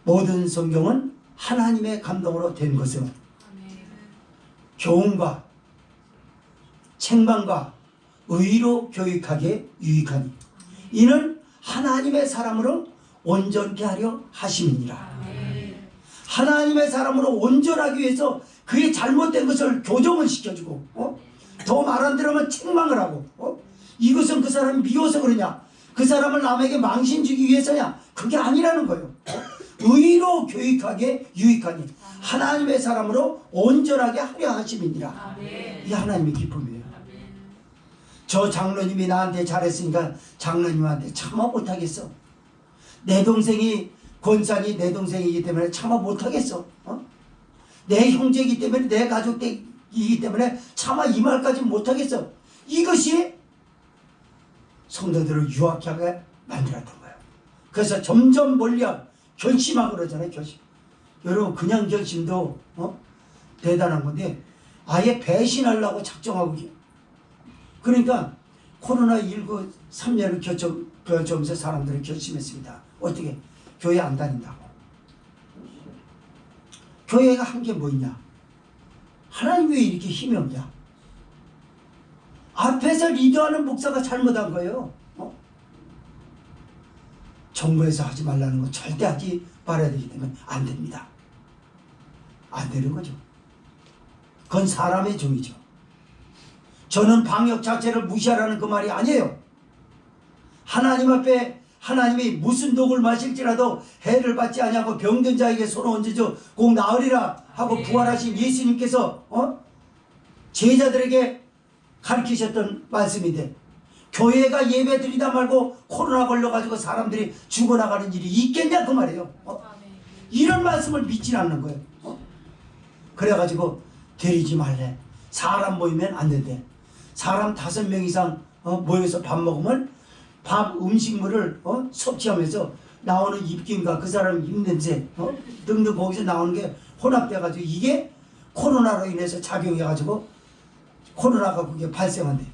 모든 성경은 하나님의 감동으로 된 것은 교훈과 책망과 의로 교육하기에 유익하니 이는 하나님의 사람으로 온전케 하려 하심이니라. 하나님의 사람으로 온전하기 위해서 그의 잘못된 것을 교정을 시켜주고 더 말한 대로 하면 책망을 하고 이것은 그 사람이 미워서 그러냐, 그 사람을 남에게 망신 주기 위해서냐, 그게 아니라는 거예요. 의로 교육하기에 유익하니 하나님의 사람으로 온전하게 하려 하심이니라. 이 하나님의 기쁨이에요. 저 장로님이 나한테 잘했으니까 장로님한테 참아 못하겠어. 내 동생이 권산이 내 동생이기 때문에 참아 못하겠어. 내 형제이기 때문에 내 가족들 이기 때문에 차마 이 말까지 못하겠어. 이것이 성도들을 유학하게 만들었던 거예요. 그래서 점점 멀리하고 결심하고 그러잖아요. 결심. 여러분 그냥 결심도 대단한 건데 아예 배신하려고 작정하고 그러니까 코로나19 3년을 겪으면서 사람들이 결심했습니다. 어떻게? 교회 안 다닌다고. 교회가 한 게 뭐 있냐? 하나님 왜 이렇게 힘이 없냐? 앞에서 리더하는 목사가 잘못한 거예요. 정부에서 하지 말라는 건 절대 하지 말아야 되기 때문에 안 됩니다. 안 되는 거죠. 그건 사람의 종이죠. 저는 방역 자체를 무시하라는 그 말이 아니에요. 하나님 앞에 하나님이 무슨 독을 마실지라도 해를 받지 아니하고 병든 자에게 손을 얹어줘 꼭 나으리라 하고 부활하신 예수님께서 제자들에게 가르치셨던 말씀인데 교회가 예배 드리다 말고 코로나 걸려가지고 사람들이 죽어나가는 일이 있겠냐 그 말이에요. 이런 말씀을 믿지 않는 거예요. 그래가지고 드리지 말래. 사람 모이면 안 된대. 사람 5명 이상 모여서 밥 먹으면 음식물을 섭취하면서 나오는 입김과 그 사람 입냄새 등등 거기서 나오는 게 혼합돼가지고 이게 코로나로 인해서 작용해가지고 코로나가 그게 발생한대.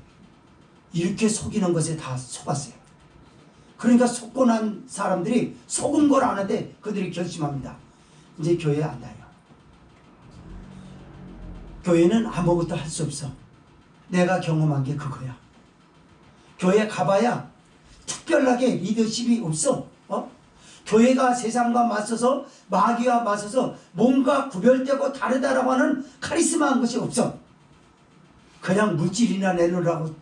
이렇게 속이는 것에 다 속았어요. 그러니까 속고 난 사람들이 속은 걸 아는데 그들이 결심합니다. 이제 교회에 안 다녀. 교회는 아무것도 할 수 없어. 내가 경험한 게 그거야. 교회 가봐야 특별하게 리더십이 없어. 교회가 세상과 맞서서 마귀와 맞서서 뭔가 구별되고 다르다라고 하는 카리스마한 것이 없어. 그냥 물질이나 내놓으라고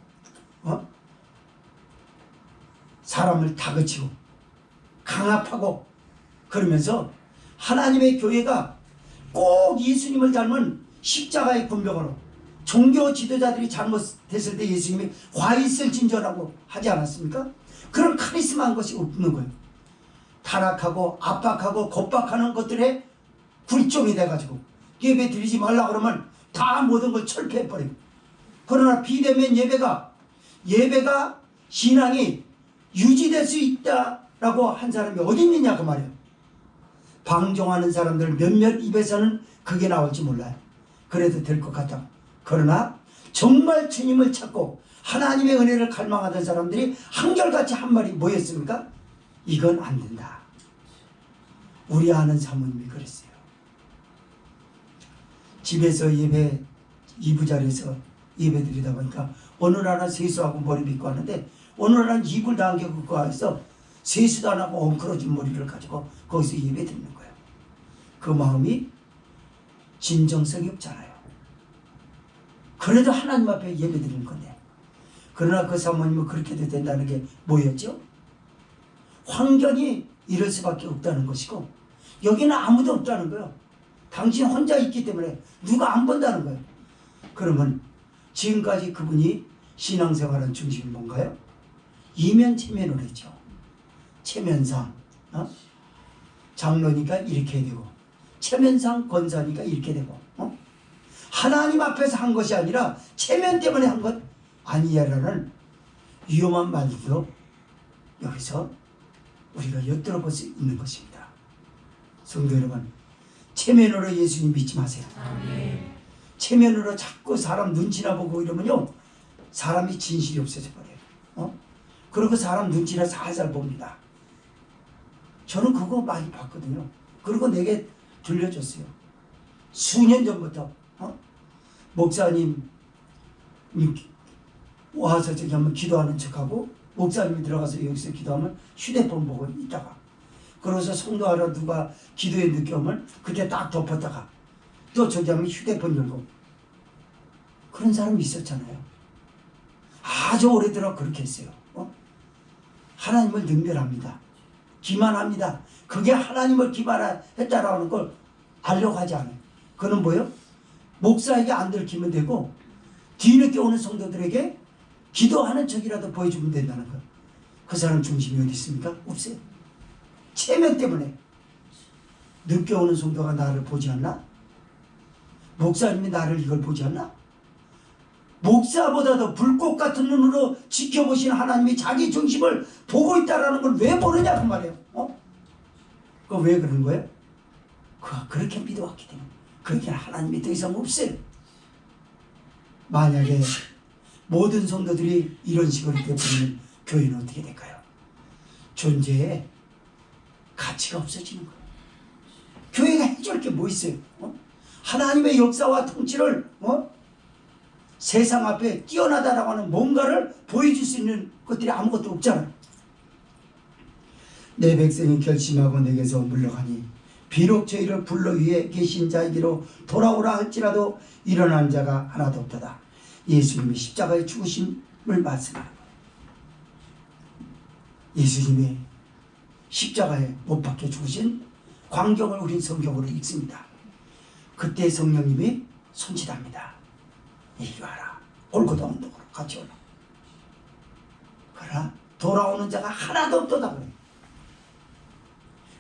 사람을 다그치고 강압하고 그러면서 하나님의 교회가 꼭 예수님을 닮은 십자가의 군병으로 종교 지도자들이 잘못했을 때 예수님이 화 있을진저라고 하지 않았습니까? 그런 카리스마한 것이 없는 거예요. 타락하고 압박하고 겁박하는 것들에 굴종이 돼가지고 예배 드리지 말라 그러면 다 모든 걸 철폐해버리고 그러나 비대면 예배가 신앙이 유지될 수 있다라고 한 사람이 어디 있느냐 그 말이에요. 방종하는 사람들 몇몇 입에서는 그게 나올지 몰라요. 그래도 될 것 같다. 그러나 정말 주님을 찾고 하나님의 은혜를 갈망하던 사람들이 한결같이 한 말이 뭐였습니까? 이건 안 된다. 우리 아는 사모님이 그랬어요. 집에서 예배 이부자리에서 예배 드리다 보니까 어느 날은 세수하고 머리 빗고 하는데 어느 날은 이불 당겨 긋고 와서 세수도 안 하고 엉클어진 머리를 가지고 거기서 예배 드리는 거예요. 그 마음이 진정성이 없잖아요. 그래도 하나님 앞에 예배 드리는 건데 그러나 그 사모님은 그렇게도 된다는 게 뭐였죠? 환경이 이럴 수밖에 없다는 것이고 여기는 아무도 없다는 거예요. 당신 혼자 있기 때문에 누가 안 본다는 거예요. 그러면 지금까지 그분이 신앙생활한 중심이 뭔가요? 이면체면으로 했죠. 체면상 장로니까 이렇게 되고 체면상 권사니까 이렇게 되고 하나님 앞에서 한 것이 아니라 체면 때문에 한 것 아니냐라는 위험한 말도 여기서 우리가 엿들어 볼 수 있는 것입니다. 성도 여러분, 체면으로 예수님 믿지 마세요. 아멘. 체면으로 자꾸 사람 눈치나 보고 이러면요 사람이 진실이 없어져 버려요. 그리고 사람 눈치나 살살 봅니다. 저는 그거 많이 봤거든요. 그리고 내게 들려줬어요. 수년 전부터 목사님 와서 저기 한번 기도하는 척하고 목사님이 들어가서 여기서 기도하면 휴대폰 보고 있다가 그래서 성도하러 누가 기도에 늦게 오면 그때 딱 덮었다가 또 저기 하면 휴대폰 열고 그런 사람이 있었잖아요. 아주 오래들어 그렇게 했어요. 하나님을 능멸합니다. 기만합니다. 그게 하나님을 기만했다라는 걸 알려고 하지 않아요. 그는 뭐예요? 목사에게 안 들키면 되고 뒤늦게 오는 성도들에게 기도하는 척이라도 보여주면 된다는 거예요. 그 사람 중심이 어디 있습니까? 없어요. 체면 때문에 늦게 오는 성도가 나를 보지 않나? 목사님이 나를 이걸 보지 않나? 목사보다도 불꽃 같은 눈으로 지켜보신 하나님이 자기 중심을 보고 있다는 걸 왜 모르냐 그 말이에요. 그거 왜 그러는 거예요? 그가 그렇게 믿어왔기 때문에. 그렇게 하나님이 더 이상 없어요. 만약에 모든 성도들이 이런 식으로 되어버리면 교회는 어떻게 될까요? 존재에 가치가 없어지는 거예요. 교회가 해줄 게 뭐 있어요? 하나님의 역사와 통치를 세상 앞에 뛰어나다라고 하는 뭔가를 보여줄 수 있는 것들이 아무것도 없잖아요. 내 백성이 결심하고 내게서 물러가니 비록 저희를 불러 위에 계신 자에게로 돌아오라 할지라도 일어난 자가 하나도 없도다. 예수님이 십자가에 죽으심을 말씀하는 거예요. 예수님이 십자가에 못 박혀 죽으신 광경을 우린 성경으로 읽습니다. 그때 성령님이 손짓합니다. 이리 와라. 골고다 언덕으로 같이 올라. 그러나 돌아오는 자가 하나도 없도다 그래요.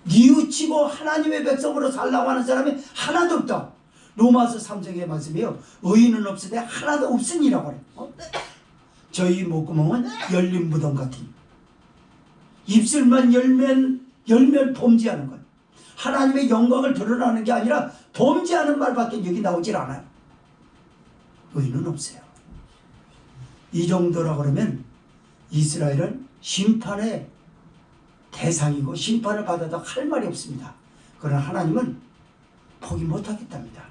뉘우치고 하나님의 백성으로 살라고 하는 사람이 하나도 없다. 로마서 3장의 말씀이요. 의인은 없으되 하나도 없으니라고 그래요. 저희 목구멍은 열린 무덤 같으니 입술만 열면 범죄하는 거예요. 하나님의 영광을 드러나는 게 아니라 범죄하는 말밖에 여기 나오질 않아요. 의인은 없어요. 이 정도라 그러면 이스라엘은 심판의 대상이고 심판을 받아도 할 말이 없습니다. 그러나 하나님은 포기 못하겠답니다.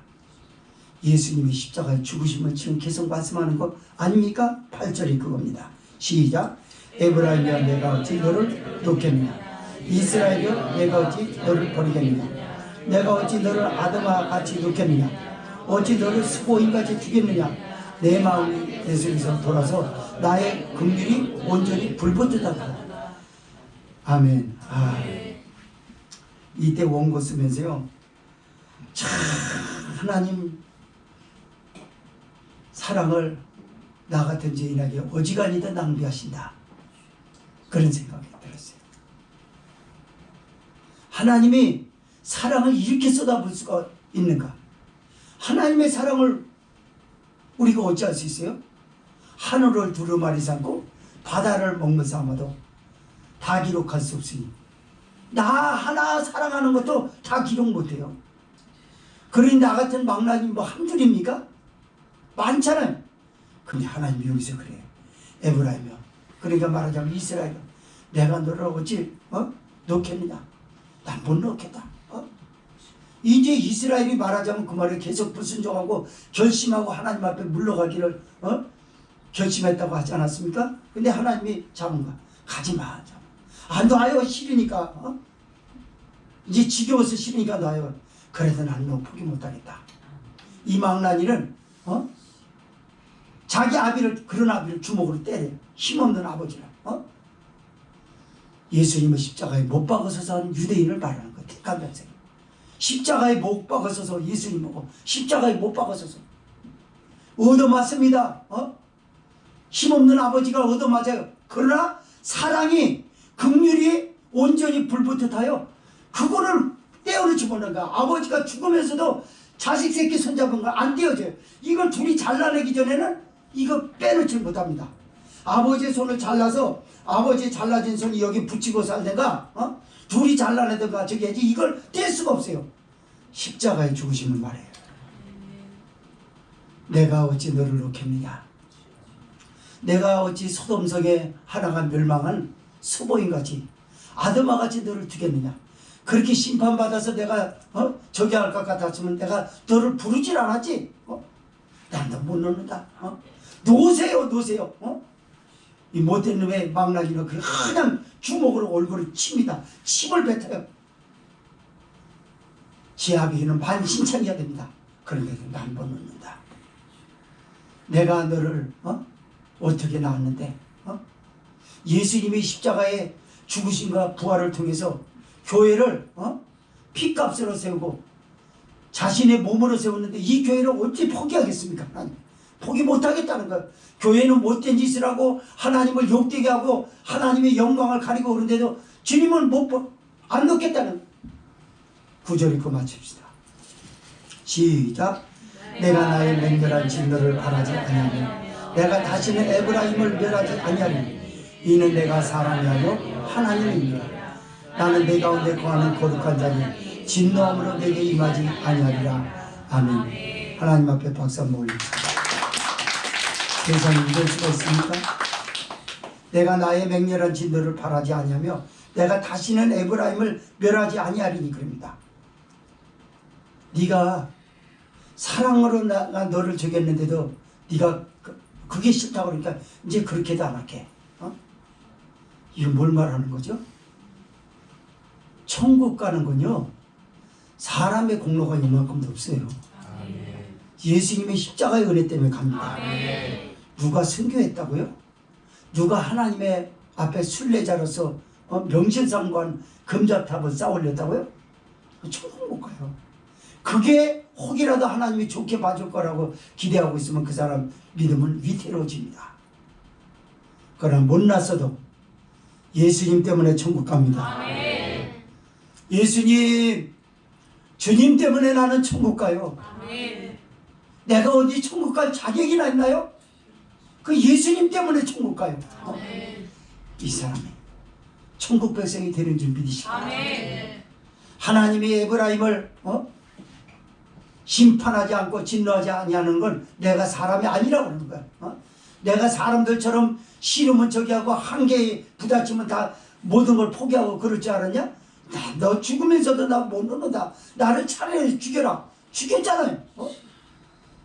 예수님이 십자가에 죽으심을 지금 계속 말씀하는 거 아닙니까? 8절이 그겁니다. 시작. 에브라임이여 내가 어찌 너를 놓겠느냐. 이스라엘이여 내가 어찌 너를 버리겠느냐. 내가 어찌 너를 아드마 같이 놓겠느냐. 어찌 너를 스보인같이 주겠느냐. 내 마음이 내 속에서 돌아서 나의 긍휼이 온전히 불붙었다. 아멘. 이때 원고 쓰면서요. 참 하나님 사랑을 나 같은 죄인에게 어지간히도 낭비하신다. 그런 생각이 들었어요. 하나님이 사랑을 이렇게 쏟아부을 수가 있는가? 하나님의 사랑을 우리가 어찌할 수 있어요? 하늘을 두루마리 삼고 바다를 먹는 삼아도 다 기록할 수 없으니 나 하나 사랑하는 것도 다 기록 못해요. 그러니 나 같은 망나니 뭐 한 줄입니까? 많잖아요. 근데 하나님이 여기서 그래요. 에브라임이요. 그러니까 말하자면 이스라엘이요. 내가 너를 어찌 놓겠느냐. 난 못 놓겠다. 이제 이스라엘이 말하자면 그 말에 계속 불순종하고 결심하고 하나님 앞에 물러가기를 결심했다고 하지 않았습니까? 근데 하나님이 잡은 거야. 가지마. 안 놔요. 싫으니까. 이제 지겨워서 싫으니까 놔요. 그래도 난 너 포기 못하겠다. 이 망나니는 자기 아비를, 그런 아비를 주먹으로 때려요. 힘없는 아버지를. 예수님은 십자가에 못 박아서서 한 유대인을 말하는 거예요. 택한 백성. 십자가에 못 박아서서 예수님하고 십자가에 못 박아서서 얻어맞습니다. 힘없는 아버지가 얻어맞아요. 그러나 사랑이 긍휼이 온전히 불붙듯하여 그거를 떼어를 집어넣는가. 아버지가 죽으면서도 자식 새끼 손잡은 거 안 떼어져요. 이걸 둘이 잘라내기 전에는 이거 빼놓지 못합니다. 아버지의 손을 잘라서 아버지의 잘라진 손이 여기 붙이고 살든가 둘이 잘라내든가 저기 해야지 이걸 뗄 수가 없어요. 십자가에 죽으시는 말이에요. 내가 어찌 너를 놓겠느냐. 내가 어찌 소돔성에 하나가 멸망한 수보인같이 아드마같이 너를 두겠느냐. 그렇게 심판받아서 내가 저기 할 것 같았으면 내가 너를 부르질 않았지. 난 너 못 놓는다. 놓으세요. 이 못된 놈의 망나니는 그냥 주먹으로 얼굴을 칩니다. 침을 뱉어요. 지 아비는 만신창이야 됩니다. 그런데 난 못 놓는다. 내가 너를 어떻게 낳았는데 예수님이 십자가에 죽으심과 부활을 통해서 교회를 피값으로 세우고 자신의 몸으로 세웠는데 이 교회를 어찌 포기하겠습니까? 하나님. 포기 못하겠다는 거예요. 교회는 못된 짓을 하고 하나님을 욕되게 하고 하나님의 영광을 가리고 그런데도 주님은 안 놓겠다는 9절 읽고 마칩시다. 시작. 내가 나의 맹렬한 진노를 바라지 아니하며 내가 다시는 에브라임을 멸하지 아니하리니 이는 내가 사람이 아니요 하나님이니라. 나는 내 가운데 거하는 거룩한 자니 진노함으로 내게 임하지 아니하리라. 아멘. 하나님 앞에 박수 한번 올립시다. 세상에 이럴 수가 있습니까? 내가 나의 맹렬한 진노를 바라지 아니하며 내가 다시는 에브라임을 멸하지 아니하리니 그럽니다. 네가 사랑으로 나 너를 죽였는데도 네가 그게 싫다고 그러니까 이제 그렇게도 안 할게. 이건 뭘 말하는 거죠? 천국 가는 건요 사람의 공로가 이만큼도 없어요. 예수님의 십자가의 은혜 때문에 갑니다. 누가 순교했다고요? 누가 하나님의 앞에 순례자로서 명실상부한 금자탑을 쌓으렸다고요? 천국 못 가요. 그게 혹이라도 하나님이 좋게 봐줄 거라고 기대하고 있으면 그 사람 믿음은 위태로워집니다. 그러나 못났어도 예수님 때문에 천국 갑니다. 아멘. 예수님, 주님 때문에 나는 천국 가요. 아멘. 내가 어디 천국 갈 자격이나 있나요? 그 예수님 때문에 천국 가요. 이 사람이 천국 백성이 되는 줄 믿으시기 바랍니다. 하나님이 에브라임을 심판하지 않고 진노하지 아니하는 건 내가 사람이 아니라고 그러는 거야. 내가 사람들처럼 싫으면 저기 하고 한계에 부딪히면 다 모든 걸 포기하고 그럴 줄 알았냐? 너 죽으면서도 나 못 넣는다. 나를 차라리 죽여라. 죽였잖아요.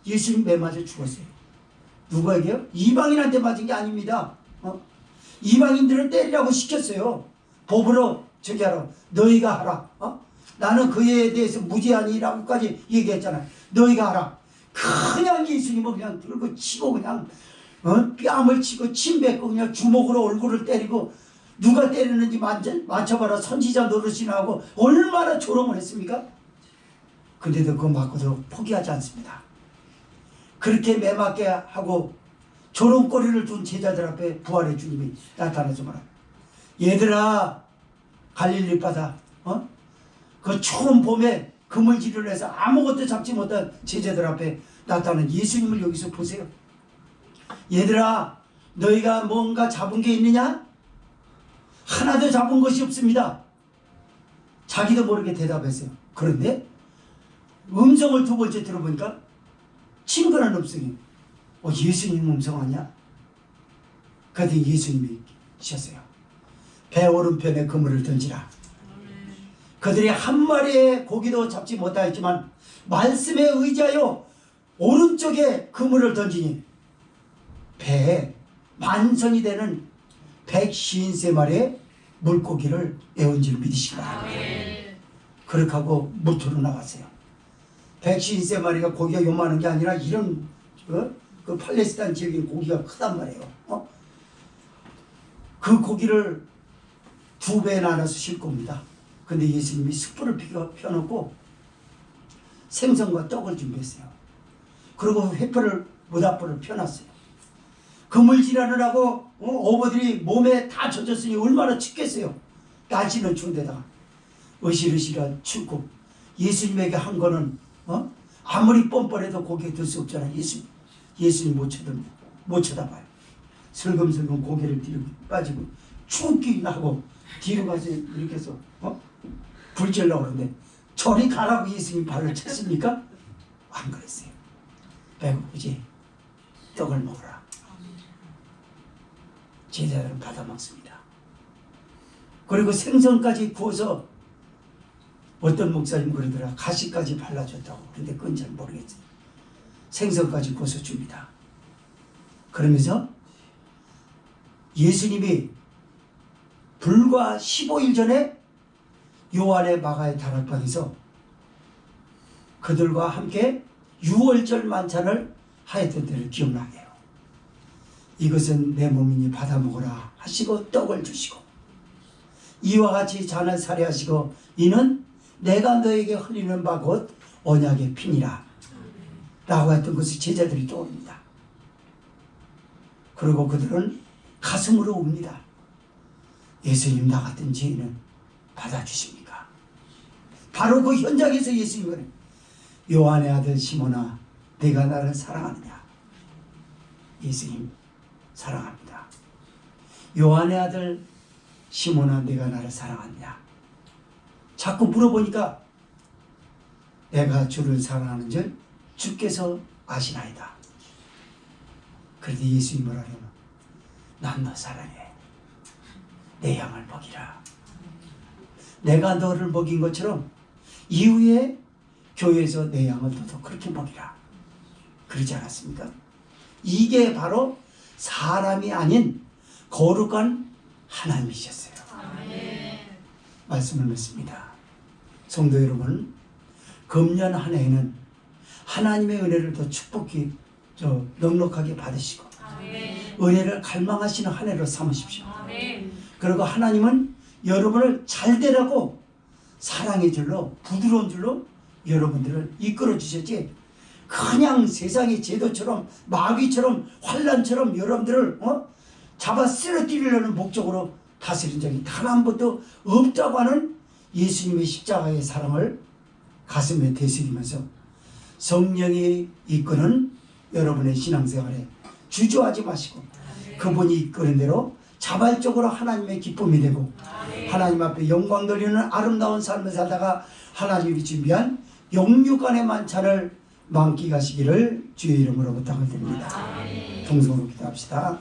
예수님 매 맞아 죽었어요. 누구에게요? 이방인한테 맞은 게 아닙니다. 이방인들을 때리라고 시켰어요. 법으로 저기 하라. 너희가 하라. 나는 그에 대해서 무죄하니라고까지 얘기했잖아요. 너희가 하라. 그냥 예수님은 그냥 들고 치고 그냥 뺨을 치고 침 뱉고 그냥 주먹으로 얼굴을 때리고 누가 때리는지 맞춰봐라. 선지자 노릇이나 하고 얼마나 조롱을 했습니까? 근데도 그거 맞고도 포기하지 않습니다. 그렇게 매맞게 하고 조롱거리를 둔 제자들 앞에 부활의 주님이 나타나서 말합니다. 얘들아 갈릴리 바다 그 추운 봄에 그물질을 해서 아무것도 잡지 못한 제자들 앞에 나타난 예수님을 여기서 보세요. 얘들아 너희가 뭔가 잡은 게 있느냐? 하나도 잡은 것이 없습니다. 자기도 모르게 대답했어요. 그런데 음성을 두 번째 들어보니까 친근한 음성이 예수님 음성 아니야? 그랬더니 예수님이 하셨어요. 배 오른편에 그물을 던지라. 그들이 한 마리의 고기도 잡지 못하였지만 말씀에 의지하여 오른쪽에 그물을 던지니 배에 만성이 되는 153마리의 물고기를 애운 줄 믿으시기 바랍니다. 그렇게 하고 무토로 나갔어요. 153마리가 고기가 요만한 게 아니라 이런 그 팔레스타인 지역의 고기가 크단 말이에요. 그 고기를 2배 나눠서 실 겁니다. 근데 예수님이 숯불을 펴놓고 생선과 떡을 준비했어요. 그리고 회표를 모닥불을 펴놨어요. 그물질하느라고 어부들이 몸에 다 젖었으니 얼마나 춥겠어요. 날씨는 추운데다가 으실으실한 춥고 예수님에게 한 거는 아무리 뻔뻔해도 고개에 들 수 없잖아요. 예수님 못 쳐다봐요. 슬금슬금 고개를 뒤로 빠지고 춥긴 하고 뒤로 가서 이렇게 해서 불 쬐려고 그러는데 저리 가라고 예수님 발을 쳤습니까? 안 그랬어요. 배고프지? 떡을 먹으라. 제자들은 받아 먹습니다. 그리고 생선까지 구워서 어떤 목사님 그러더라. 가시까지 발라줬다고. 근데 그건 잘 모르겠어요. 생선까지 구워서 줍니다. 그러면서 예수님이 불과 15일 전에 요한의 마가의 다락방에서 그들과 함께 유월절 만찬을 하였던 때를 기억나게 해요. 이것은 내 몸이니 받아 먹으라 하시고 떡을 주시고 이와 같이 잔을 살해하시고 이는 내가 너에게 흘리는 바 곧 언약의 피니라 라고 했던 것을 제자들이 떠올립니다. 그리고 그들은 가슴으로 웁니다. 예수님 나 같은 죄인은 받아주십니까? 바로 그 현장에서 예수님은 요한의 아들 시몬아 내가 나를 사랑하느냐? 예수님 사랑합니다. 요한의 아들 시몬아, 내가 나를 사랑하느냐? 자꾸 물어보니까 내가 주를 사랑하는 줄 주께서 아시나이다. 그런데 예수님 뭐라 그러면, 난 너 사랑해. 내 양을 먹이라. 내가 너를 먹인 것처럼 이후에 교회에서 내 양을 너도 그렇게 먹이라. 그러지 않았습니까? 이게 바로 사람이 아닌 거룩한 하나님이셨어요. 말씀을 맺습니다. 성도 여러분, 금년 한 해에는 하나님의 은혜를 더 축복히 넉넉하게 받으시고 은혜를 갈망하시는 한 해로 삼으십시오. 그리고 하나님은 여러분을 잘 되라고 사랑의 줄로, 부드러운 줄로 여러분들을 이끌어 주셨지, 그냥 세상의 제도처럼 마귀처럼 환란처럼 여러분들을 잡아 쓰러뜨리려는 목적으로 다스린 적이 단 한 번도 없다고 하는 예수님의 십자가의 사랑을 가슴에 되새기면서 성령이 이끄는 여러분의 신앙생활에 주저하지 마시고 그분이 이끄는 대로 자발적으로 하나님의 기쁨이 되고 하나님 앞에 영광 돌리는 아름다운 삶을 살다가 하나님이 준비한 영육간의 만찬을 만끽하시기를 주의 이름으로 부탁을 드립니다. 동성으로 기도합시다.